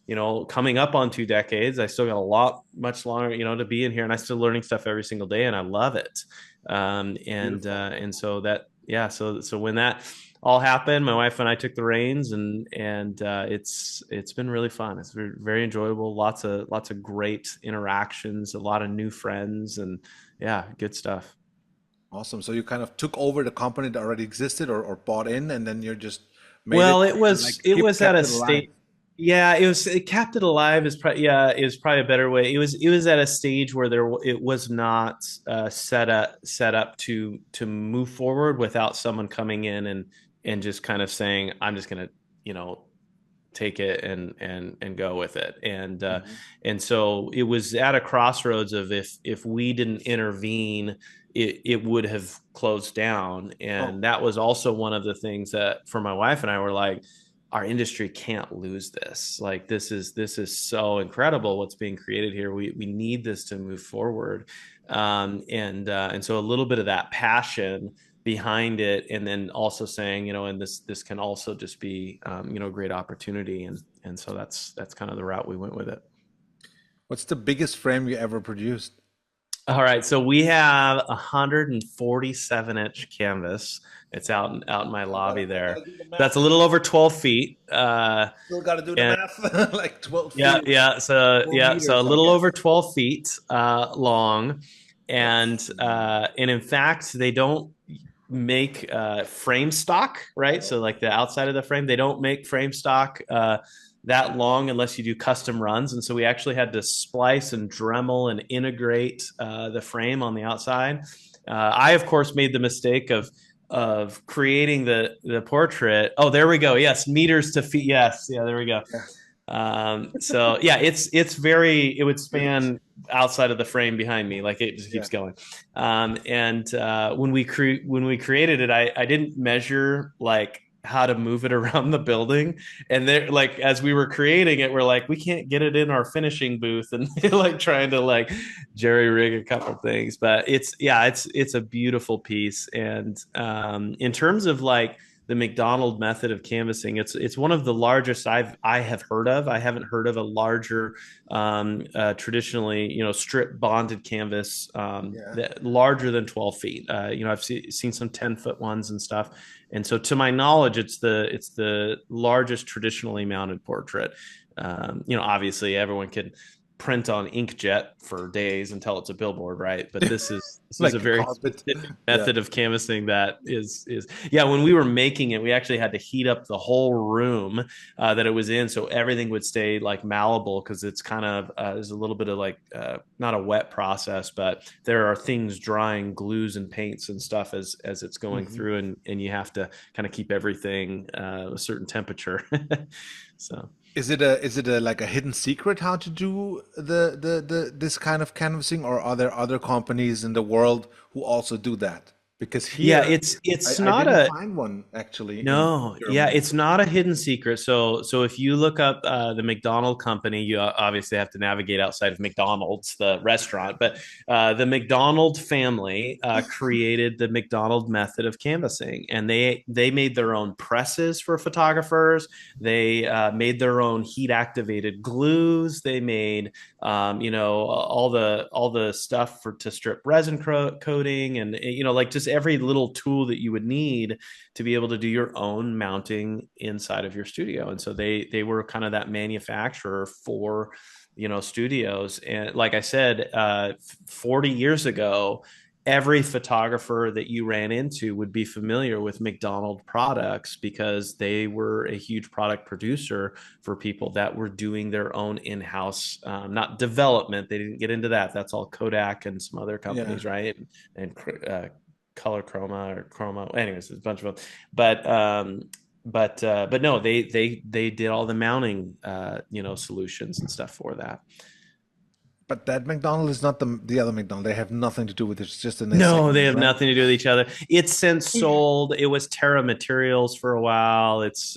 it, coming up on 2 decades. I still got a lot much longer, to be in here, and I'm still learning stuff every single day, and I love it. Beautiful. And so that, yeah, so when that all happened, my wife and I took the reins, and it's been really fun. It's very, very enjoyable. Lots of great interactions, a lot of new friends, and yeah, good stuff. Awesome. So you kind of took over the company that already existed, or bought in, and then you just made it Well, it and like was it was at kept a it alive. state. Yeah, it kept it alive is probably a better way. It was at a stage where it was not set up to move forward without someone coming in and just kind of saying, I'm just gonna, you know take it and go with it. Hmm. And so it was at a crossroads of, if we didn't intervene, it would have closed down. Oh, And that was also one of the things that, for my wife and I, were like, our industry can't lose this. Like, this is so incredible what's being created here. We need this to move forward. And so a little bit of that passion behind it, and then also saying, and this can also just be, a great opportunity. And so that's kind of the route we went with it. what's the biggest frame you ever produced? All right, so we have a 147-inch canvas. It's out in my lobby I gotta there. do the That's math. a little over 12 feet. Still gotta do the And math. Like 12 yeah, feet, four yeah, so a meters, I little guess. over 12 feet long, That's and in fact, they don't make frame stock, right? So like the outside of the frame, they don't make frame stock that long unless you do custom runs, and so we actually had to splice and Dremel and integrate the frame on the outside. I of course made the mistake of creating the portrait. Oh, there we go. Yes, meters to feet. Yes, yeah, there we go. yeah, So yeah, it's very, it would huge. span outside of the frame behind me, like it just Yeah. keeps going. And when when we created it, I didn't measure like how to move it around the building, and there, like as we were creating it, we're like, we can't get it in our finishing booth, and like trying to like jerry rig a couple things. But it's, yeah, it's a beautiful piece. And in terms of like the McDonald method of canvassing, it's one of the largest I have heard of. I haven't heard of a larger traditionally, strip bonded canvas Yeah. that larger than 12 feet. I've seen some 10-foot ones and stuff. And so to my knowledge, it's the largest traditionally mounted portrait. Obviously everyone can print on inkjet for days until it's a billboard, right? But this is a Like a very carpet. specific Yeah. method of canvassing that is yeah. When we were making it, we actually had to heat up the whole room that it was in, so everything would stay like malleable, because it's kind of there's a little bit of like not a wet process, but there are things drying, glues and paints and stuff as it's going Mhm. through, and you have to kind of keep everything a certain temperature. So Is it a like a hidden secret how to do the this kind of canvassing, or are there other companies in the world who also do that? Because yeah, here it's I not didn't a find one actually in No, yeah, Germany. it's not a hidden secret. So if you look up the McDonald company, you obviously have to navigate outside of McDonald's, the restaurant. But the McDonald family created the McDonald method of canvassing, and they made their own presses for photographers. They made their own heat activated glues. They made all the stuff for to strip resin coating, and like just every little tool that you would need to be able to do your own mounting inside of your studio. And so they were kind of that manufacturer for studios. And like I said, 40 years ago, every photographer that you ran into would be familiar with McDonald products, because they were a huge product producer for people that were doing their own in-house, not development. They didn't get into that. That's all Kodak and some other Yeah. companies, right? And color chroma or chroma. Anyways, there's a bunch of them. But no, they did all the mounting solutions and stuff for that. But that McDonald is not the other McDonald. They have nothing to do with it. It's just in their No, they segment, have right? nothing to do with each other. It's since sold. It was Terra Materials for a while. It's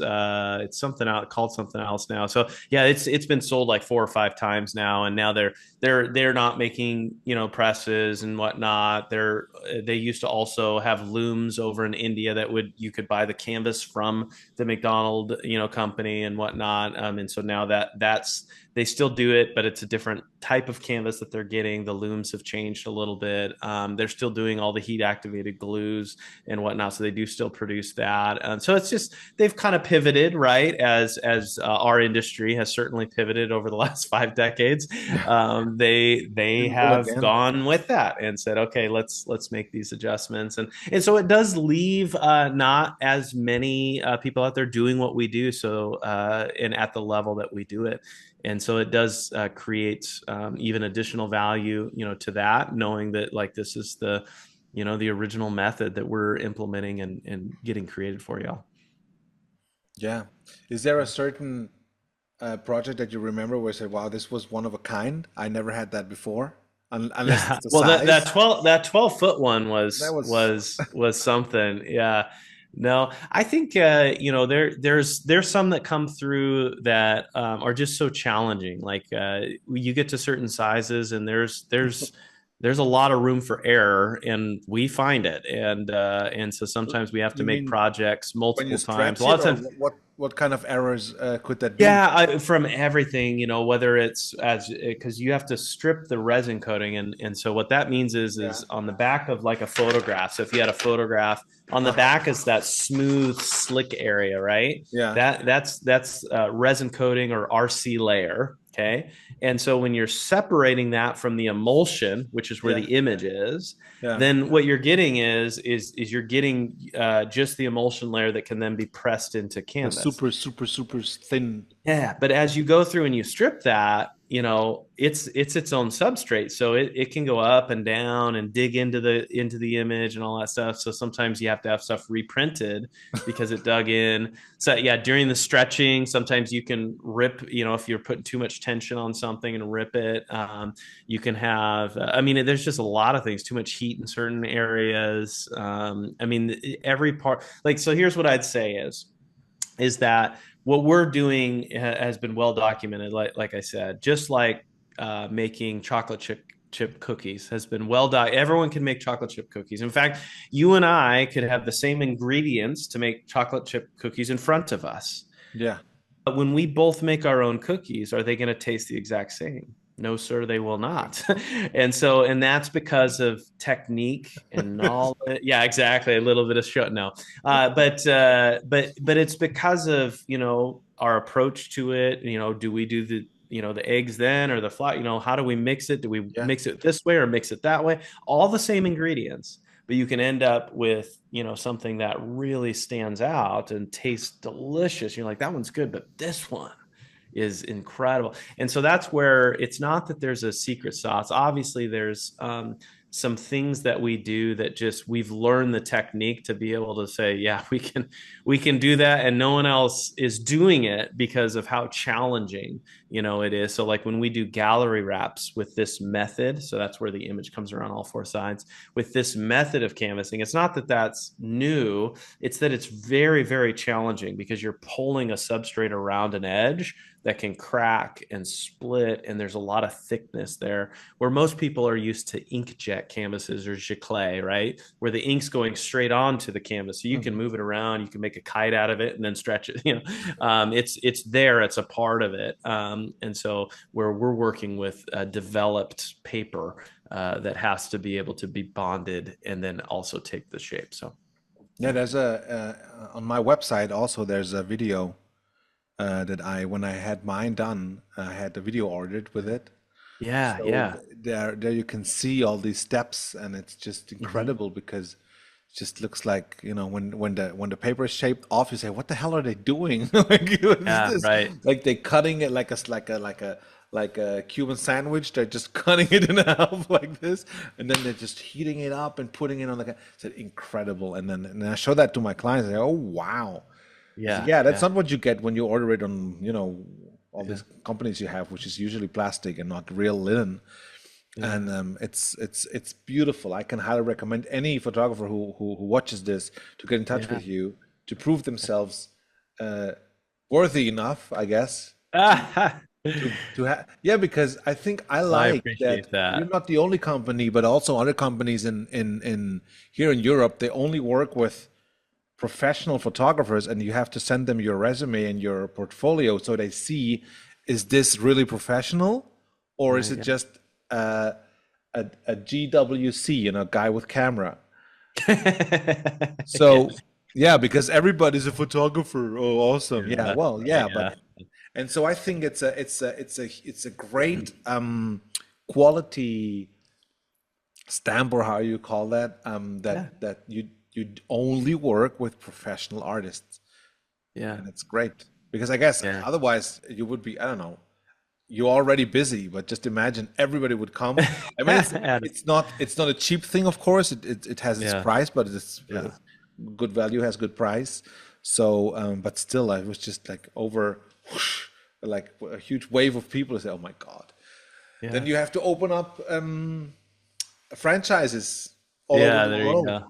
something out called something else now. So yeah, it's been sold like 4 or 5 times now, and now they're not making presses and whatnot. They used to also have looms over in India that you could buy the canvas from the McDonald company and whatnot. And so now that's they still do it, but it's a different type of canvas that they're getting. The looms have changed a little bit. They're still doing all the heat activated glues and whatnot, so they do still produce that. So it's just they've kind of pivoted, right? As our industry has certainly pivoted over the last 5 decades. They It will have again. gone with that and said, okay, let's make these adjustments, and so it does leave not as many people out there doing what we do. So and at the level that we do it, and so it does create even additional value to that, knowing that like this is the original method that we're implementing and getting created for y'all. Yeah. Is there a certain project that you remember where you said, "Wow, this was one of a kind. I never had that before," unless it's the Well, that size. 12-foot one That was was was something. Yeah. No, I think there's some that come through that are just so challenging. Like you get to certain sizes, and there's a lot of room for error, and we find it, and so sometimes we have to you make mean projects when you multiple times. A stretch lot it, of or times what? what kind of errors could that be? Yeah, from everything, whether it's as because you have to strip the resin coating, and so what that means Yeah. is on the back of like a photograph. So if you had a photograph on the Uh-huh. back is that smooth, slick area, right? Yeah. That's resin coating or RC layer. Okay, and so when you're separating that from the emulsion, which is where Yeah. the image is, Yeah. then what you're getting is you're getting just the emulsion layer that can then be pressed into The canvas. super, super, super thin. Yeah, but as you go through and you strip that, it's its own substrate. So it can go up and down and dig into the image and all that stuff. So sometimes you have to have stuff reprinted because it dug in. So yeah, during the stretching, sometimes you can rip, if you're putting too much tension on something and rip it. You can have, I mean, there's just a lot of things, too much heat in certain areas. I mean, every part, like, so here's what I'd say is that what we're doing has been well documented. Like I said, just like making chocolate chip cookies has been well done. Everyone can make chocolate chip cookies. In fact, you and I could have the same ingredients to make chocolate chip cookies in front of us. Yeah. But when we both make our own cookies, are they going to taste the exact same? No, sir, they will not. And that's because of technique and knowledge. Yeah, exactly. A little bit of show. No, but it's because of our approach to it. Do we do the eggs then or the flour? How do we mix it? Do we Yeah. mix it this way or mix it that way? All the same ingredients, but you can end up with something that really stands out and tastes delicious. You're like, that one's good, but this one is incredible. And so that's where it's not that there's a secret sauce. Obviously there's some things that we do that just we've learned the technique to be able to say, yeah, we can do that, and no one else is doing it because of how challenging it is. So like when we do gallery wraps with this method, so that's where the image comes around all four sides with this method of canvassing, it's not that that's new, it's that it's very, very challenging because you're pulling a substrate around an edge that can crack and split, and there's a lot of thickness there where most people are used to inkjet canvases or giclée, right, where the ink's going straight onto the canvas, so you can Mhm. move it around, you can make a kite out of it and then stretch it. It's there, it's a part of it. And so where we're working with developed paper that has to be able to be bonded and then also take the shape. So Yeah, yeah, there's on my website also there's a video that when I had mine done, I had the video ordered with it. yeah, So yeah. there you can see all these steps, and it's just Mm-hmm. incredible because it just looks like, when the paper is shaped off, you say, what the hell are they doing? Like, what is Yeah, this? right. Like they cutting it like a Cuban sandwich. They're just cutting it in half like this, and then they're just heating it up and putting it on the. It's incredible, and I show that to my clients. They say, oh wow. I said, Yeah, yeah, that's yeah, not what you get when you order it on, all yeah, these companies you have, which is usually plastic and not real linen. yeah. And it's beautiful. I can highly recommend any photographer who watches this to get in touch Yeah. with you to prove themselves uh, worthy enough, I guess, Ah, to have. Yeah, because I think I well, I like that appreciate you're that. not the only company, but also other companies in here in Europe, they only work with professional photographers, and you have to send them your resume and your portfolio so they see, is this really professional, or is Right. it just uh, a GWC, guy with camera? Yeah. So yeah, because everybody's a photographer. Oh, awesome. Yeah, Yeah. well, yeah, Yeah. but and so I think it's a great quality stamp, or how you call that, Yeah. that you only work with professional artists, Yeah. and it's great because I guess Yeah. otherwise you would be, I don't know, you're already busy, but just imagine everybody would come. I mean, Yeah. it's not a cheap thing, of course. It has its Yeah. price, but it's Yeah. good value has good price. So but still I was just like over whoosh, like a huge wave of people say, oh my God. Then Yeah. you have to open up franchises all over Yeah. the There you world. go.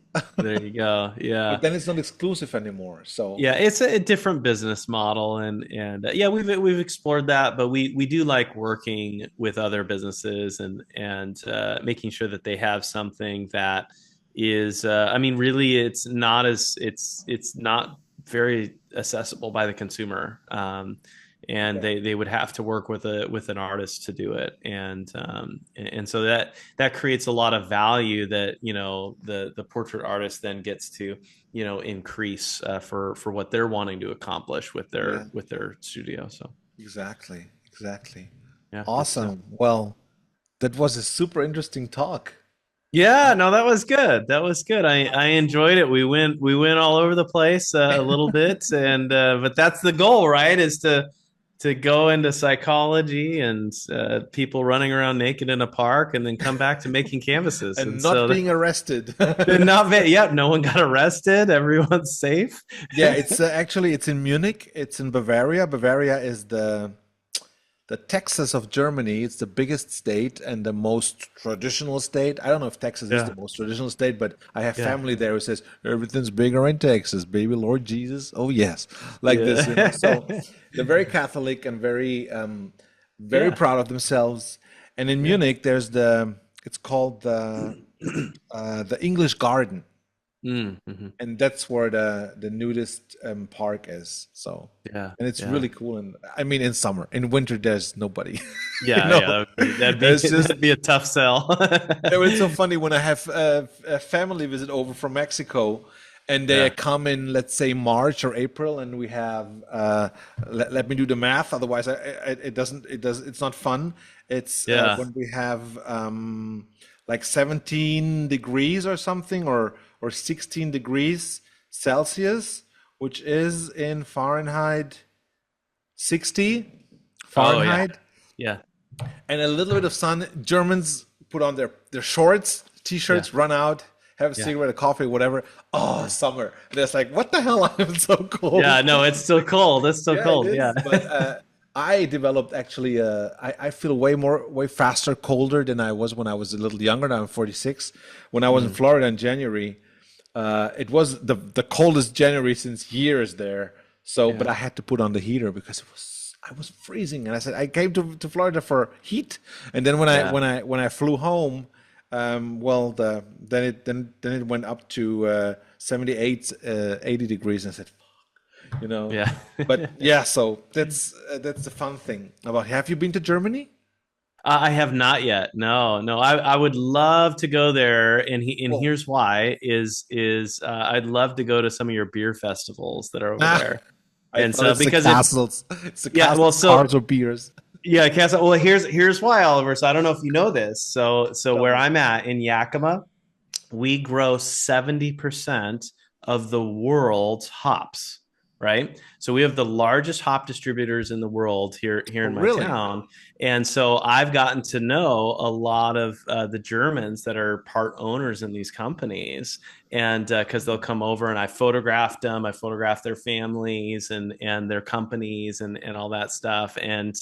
There you go. But Yeah. then it's not exclusive anymore. So Yeah, it's a different business model, and yeah, we've explored that, but we do like working with other businesses and making sure that they have something that is, I mean, really, it's not very accessible by the consumer. And Yeah. they would have to work with an artist to do it, and so that creates a lot of value that the portrait artist then gets to increase for what they're wanting to accomplish Yeah. with their studio. So Exactly. Exactly. yeah, good stuff. Awesome. Well, that was a super interesting talk. Yeah, no, that was good. That was good. I enjoyed it. We went all over the place a little bit, and but that's the goal, right? Is to go into psychology and people running around naked in a park, and then come back to making canvases. And And not so being arrested. not yeah, no one got arrested. Everyone's safe. Yeah, it's actually it's in Munich. It's in Bavaria. Bavaria is the Texas of Germany. It's the biggest state and the most traditional state. I don't know if Texas is Yeah, the most traditional state, but I have yeah, family there who says everything's bigger in Texas, baby. Lord Jesus. Oh yes, like this, you know. So yeah, they're very Catholic and very very yeah, proud of themselves. And in yeah. Munich, there's it's called the English Garden, Mm-hmm. and that's where the nudist park is. So, Yeah, and it's yeah. really cool. And I mean, in summer, in winter, there's nobody. You Yeah, know, yeah, it's just that'd be a tough sell. it's so funny when I have a family visit over from Mexico, and they Yeah, come in, let's say March or April, and we have let me do the math. Otherwise, it's not fun. It's yeah. when we have like 17 degrees or something, or 16 degrees Celsius, which is in Fahrenheit 60 Oh yeah, Fahrenheit, yeah, and a little bit of sun. Germans put on their shorts, yeah, t-shirts, run out, have a yeah, cigarette, a coffee, whatever. Oh, summer. And it's like, what the hell? I'm so yeah. cold. No, it's still cold. It's still Yeah, it cold. Yeah, is. But I developed actually, I feel way faster colder than I was when I was a little younger. Now I'm 46. When I was in mm, Florida in January, it was the coldest January since years there. So, but yeah, I had to put on the heater because I was freezing, and I said I came to Florida for heat, and then yeah, when I flew home, well, then it went up to 78, 80 degrees, and I said, you know, yeah. but yeah, so that's the fun thing about. Have you been to Germany? I have not yet. No, no. I would love to go there, and Well, here's why: I'd love to go to some of your beer festivals that are over ah, there, I and thought so it's the because it, castles. It's the yeah. Well, castles, so cars, or beers. yeah, Cass. Well, here's why, Oliver. So I don't know if you know this. So Tell where me. I'm at in Yakima, we grow 70% of the world's hops, right? So we have the largest hop distributors in the world here Oh, in my really? town. And so I've gotten to know a lot of the Germans that are part owners in these companies. And because they'll come over and I photographed them, I photographed their families and their companies and all that stuff. And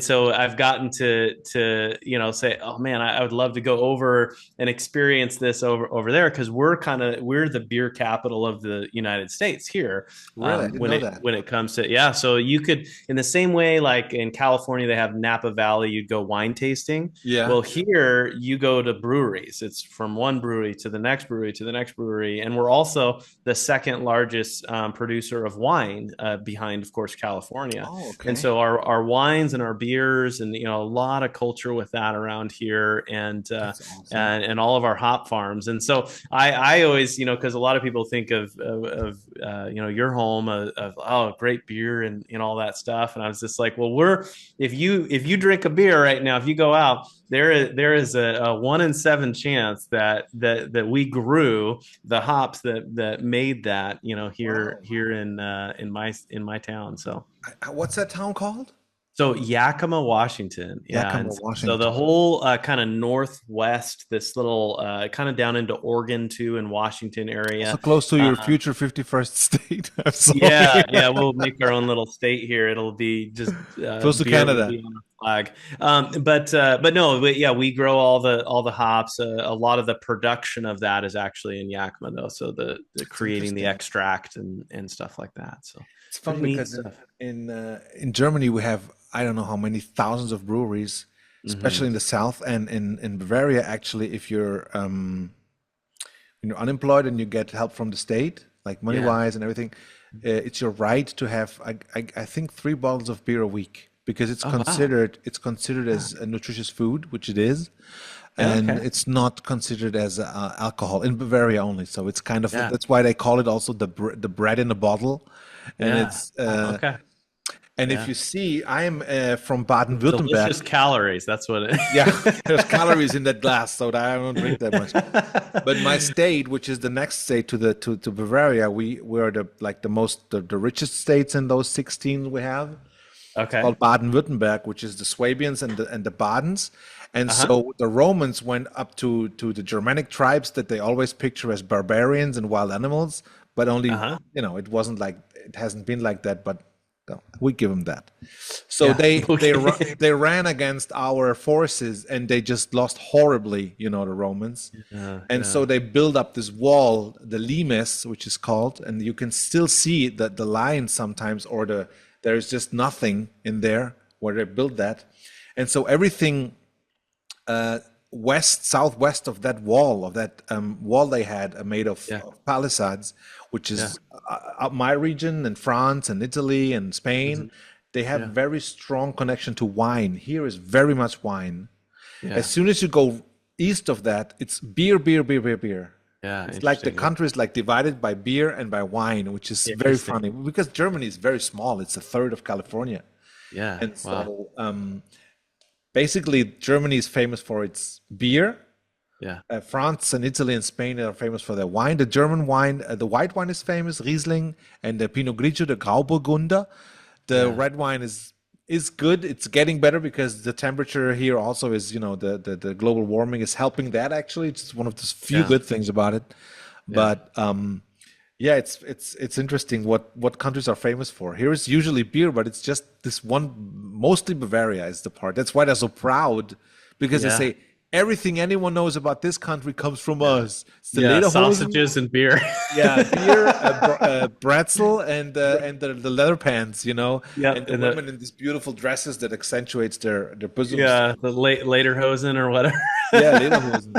so I've gotten to say, oh man, I would love to go over and experience this over there because we're the beer capital of the United States here. Really? I didn't When know it that. when it comes to yeah, so you could in the same way like in California they have Napa Valley, you'd go wine tasting. Yeah. Well, here you go to breweries. It's from one brewery to the next brewery to the next brewery, and we're also the second largest producer of wine behind, of course, California. Oh, And okay. so our wines and our beers and a lot of culture with that around here, That's awesome. and all of our hop farms. And so I always, because a lot of people think of your home of oh great beer and all that stuff, and I was just like, well, if you drink a beer right now, if you go out, there is a 1 in 7 chance that we grew the hops that made that here Wow. here in my town. What's that town called? So Yakima, Washington, yeah, and Yakima, so the Washington. whole kind of northwest, this little kind of down into Oregon too, and Washington Also area. close to your Uh, future 51st state. I'm sorry. yeah, yeah, we'll make our own little state here. It'll be just Close to beer will Canada. be on our flag. But no, yeah, we grow all the hops. A lot of the production of that is actually in Yakima though. So the It's creating the interesting. extract and stuff like that. So It's fun pretty neat because stuff. in Germany we have I don't know how many thousands of breweries, especially Hmm. in the south and in Bavaria. Actually, if you're when you're unemployed and you get help from the state, like money Yeah. wise and everything, it's your right to have, I think, 3 bottles of beer a week because Oh wow. it's considered as a nutritious food, which it is, Yeah. and Okay. it's not considered as alcohol in Bavaria only. So it's kind of Yeah. that's why they call it also the bread in a bottle, and Yeah. it's Oh, okay. and if Yeah. you see, I am from Baden-Württemberg. Delicious calories. That's what Yeah, it. there's calories in that glass, so I don't drink that much. But my state, which is the next state to the to Bavaria, we are the like the most the richest states in those 16 we have. It's Okay. called Baden-Württemberg, which is the Swabians and the Badens. And Uh-huh. so the Romans went up to the Germanic tribes that they always picture as barbarians and wild animals, but only, Uh-huh. it wasn't like it hasn't been like that, but no, we give them that. So Yeah. they Okay. they ran against our forces and they just lost horribly, the Romans. And Yeah. so they build up this wall, the limes, which is called, and you can still see that the lines sometimes, or there's just nothing in there where they built that. And so everything southwest of that wall, wall they had made Yeah. of palisades, which Yeah. is up my region in France and Italy and Spain. Hmm. They have Yeah. very strong connection to wine. Here is very much wine. As Yeah. soon as you go east of that, it's beer, beer, beer, beer, beer. Yeah. It's like the Interesting. Yeah. country is like divided by beer and by wine, which is very Interesting. funny because Germany is very small. It's a third of California. Yeah. And Wow. so basically, Germany is famous for its beer. Yeah. France and Italy and Spain are famous for their wine. The German wine, the white wine is famous, Riesling, and the Pinot Grigio, the Grauburgunder. The Yeah. red wine is good. It's getting better because the temperature here also is, the global warming is helping that actually. It's one of the few Yeah. good things about it. Yeah. But yeah, it's interesting what countries are famous for. Here is usually beer, but it's just this one, mostly Bavaria is the part. That's why they're so proud because they Yeah. say everything anyone knows about this country comes from Yeah. us. It's the Yeah. lederhosen, Sausages and beer. yeah, beer, bretzel, and the leather pants, Yeah. and the And the women in these beautiful dresses that accentuates their bosoms. yeah, the later hosen or whatever. Yeah, lederhosen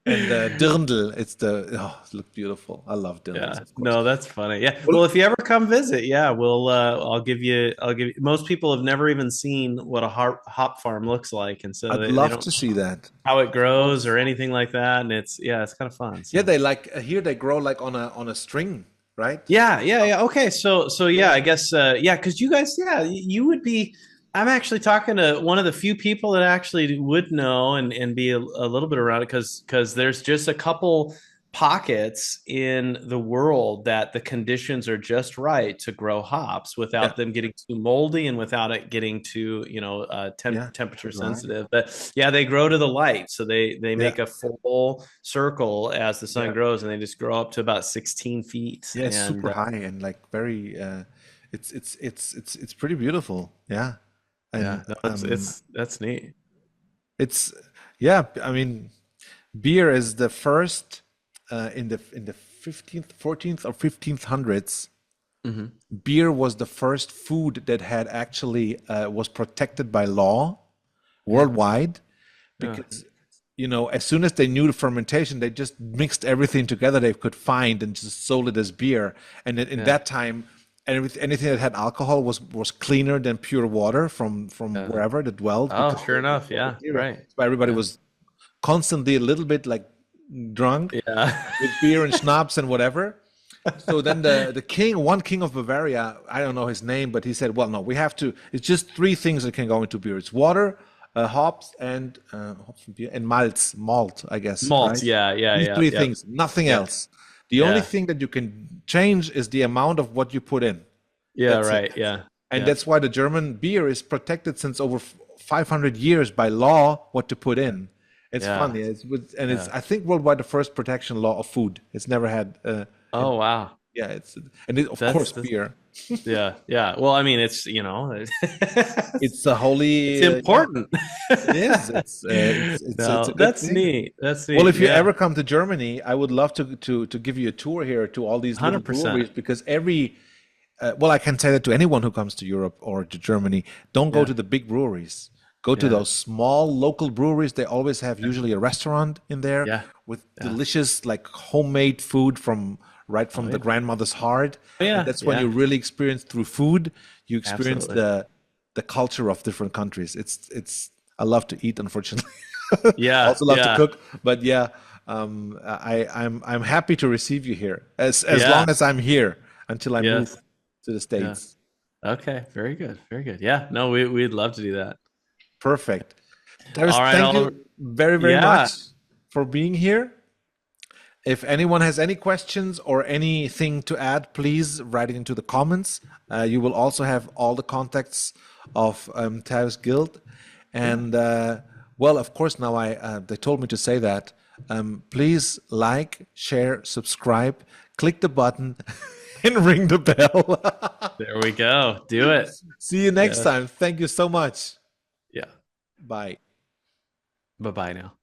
and dirndl. It look beautiful. I love dirndls, Yeah, of course. no, that's funny. Yeah, Well, well, if you ever come visit, yeah, we'll. I'll give you. Most people have never even seen what a hop farm looks like, and so I'd they love don't to see that. how it grows or anything like that. And it's kind of fun. Yeah, So they like here they grow like on a string, right? yeah. Okay, so yeah, I guess yeah, because you guys, yeah, you would be. I'm actually talking to one of the few people that actually would know and be a little bit around it because there's just a couple pockets in the world that the conditions are just right to grow hops Yeah, without them getting too moldy and without it getting too yeah, temperature right. sensitive. But yeah, they grow to the light, so they Yeah, make a full circle as the sun yeah, grows, and they just grow up to about 16 feet. yeah. It's And super high and like very. It's pretty beautiful. Yeah, yeah, and no, it's that's neat. it's yeah. I mean, beer is the first in the 15th, 14th, or 1500s. Hmm. Beer was the first food that had actually was protected by law Yeah, worldwide yeah. because as soon as they knew the fermentation they just mixed everything together they could find and just sold it as beer, and in Yeah. that time anything that had alcohol was cleaner than pure water from Yeah. wherever it dwelled Oh, because sure enough. of Yeah. bacteria. Right. So everybody Yeah. was constantly a little bit like drunk Yeah. with beer and schnapps and whatever. So then one king of Bavaria, I don't know his name, but he said, "Well, no, we have to. It's just three things that can go into beer: it's water, hops and beer, and malt, I guess, Malt. right? Yeah. Yeah. These Yeah. three Yeah. things, nothing Yeah. else. The only Yeah. thing that you can change is the amount of what you put in. Yeah. That's it. Right. Yeah. And Yeah. that's why the German beer is protected since over 500 years by law what to put in. It's Yeah. funny. It's Yeah. I think worldwide the first protection law of food. It's never had. Oh, wow. Yeah, of That's, course that's, beer. yeah. Yeah. Well, I mean, it's, It's a it's holy, yeah, important. it is. It's No, a good that's thing. neat. That's Well, neat. if you Yeah. ever come to Germany, I would love to give you a tour here to all these little 100%. breweries because well, I can say that to anyone who comes to Europe or to Germany, don't go Yeah. to the big breweries. Go to Yeah. those small local breweries. They always have usually a restaurant in there Yeah. with Yeah. delicious like homemade food from right Oh from the yeah. grandmother's heart. Oh And yeah. that's when you Yeah. really experience through food, you experience Absolutely. the culture of different countries. It's I love to eat, unfortunately. Yeah. Also love to Yeah. cook, but yeah, I'm happy to receive you here as Yeah. long as I'm here until I move Yes. to the Yeah. States. Okay. Very good. Very good. Yeah. No, we'd love to do that. Perfect. Tavis, All right, thank Oliver. you very, very Yeah. much for being here. If anyone has any questions or anything to add, please write it into the comments. You will also have all the contacts of Tavis Guild. Yeah. And well, of course, now they told me to say that. Please like, share, subscribe, click the button, and ring the bell. There we go. Do it. See you next Yes. time. Thank you so much. Yeah. Bye. Bye bye now.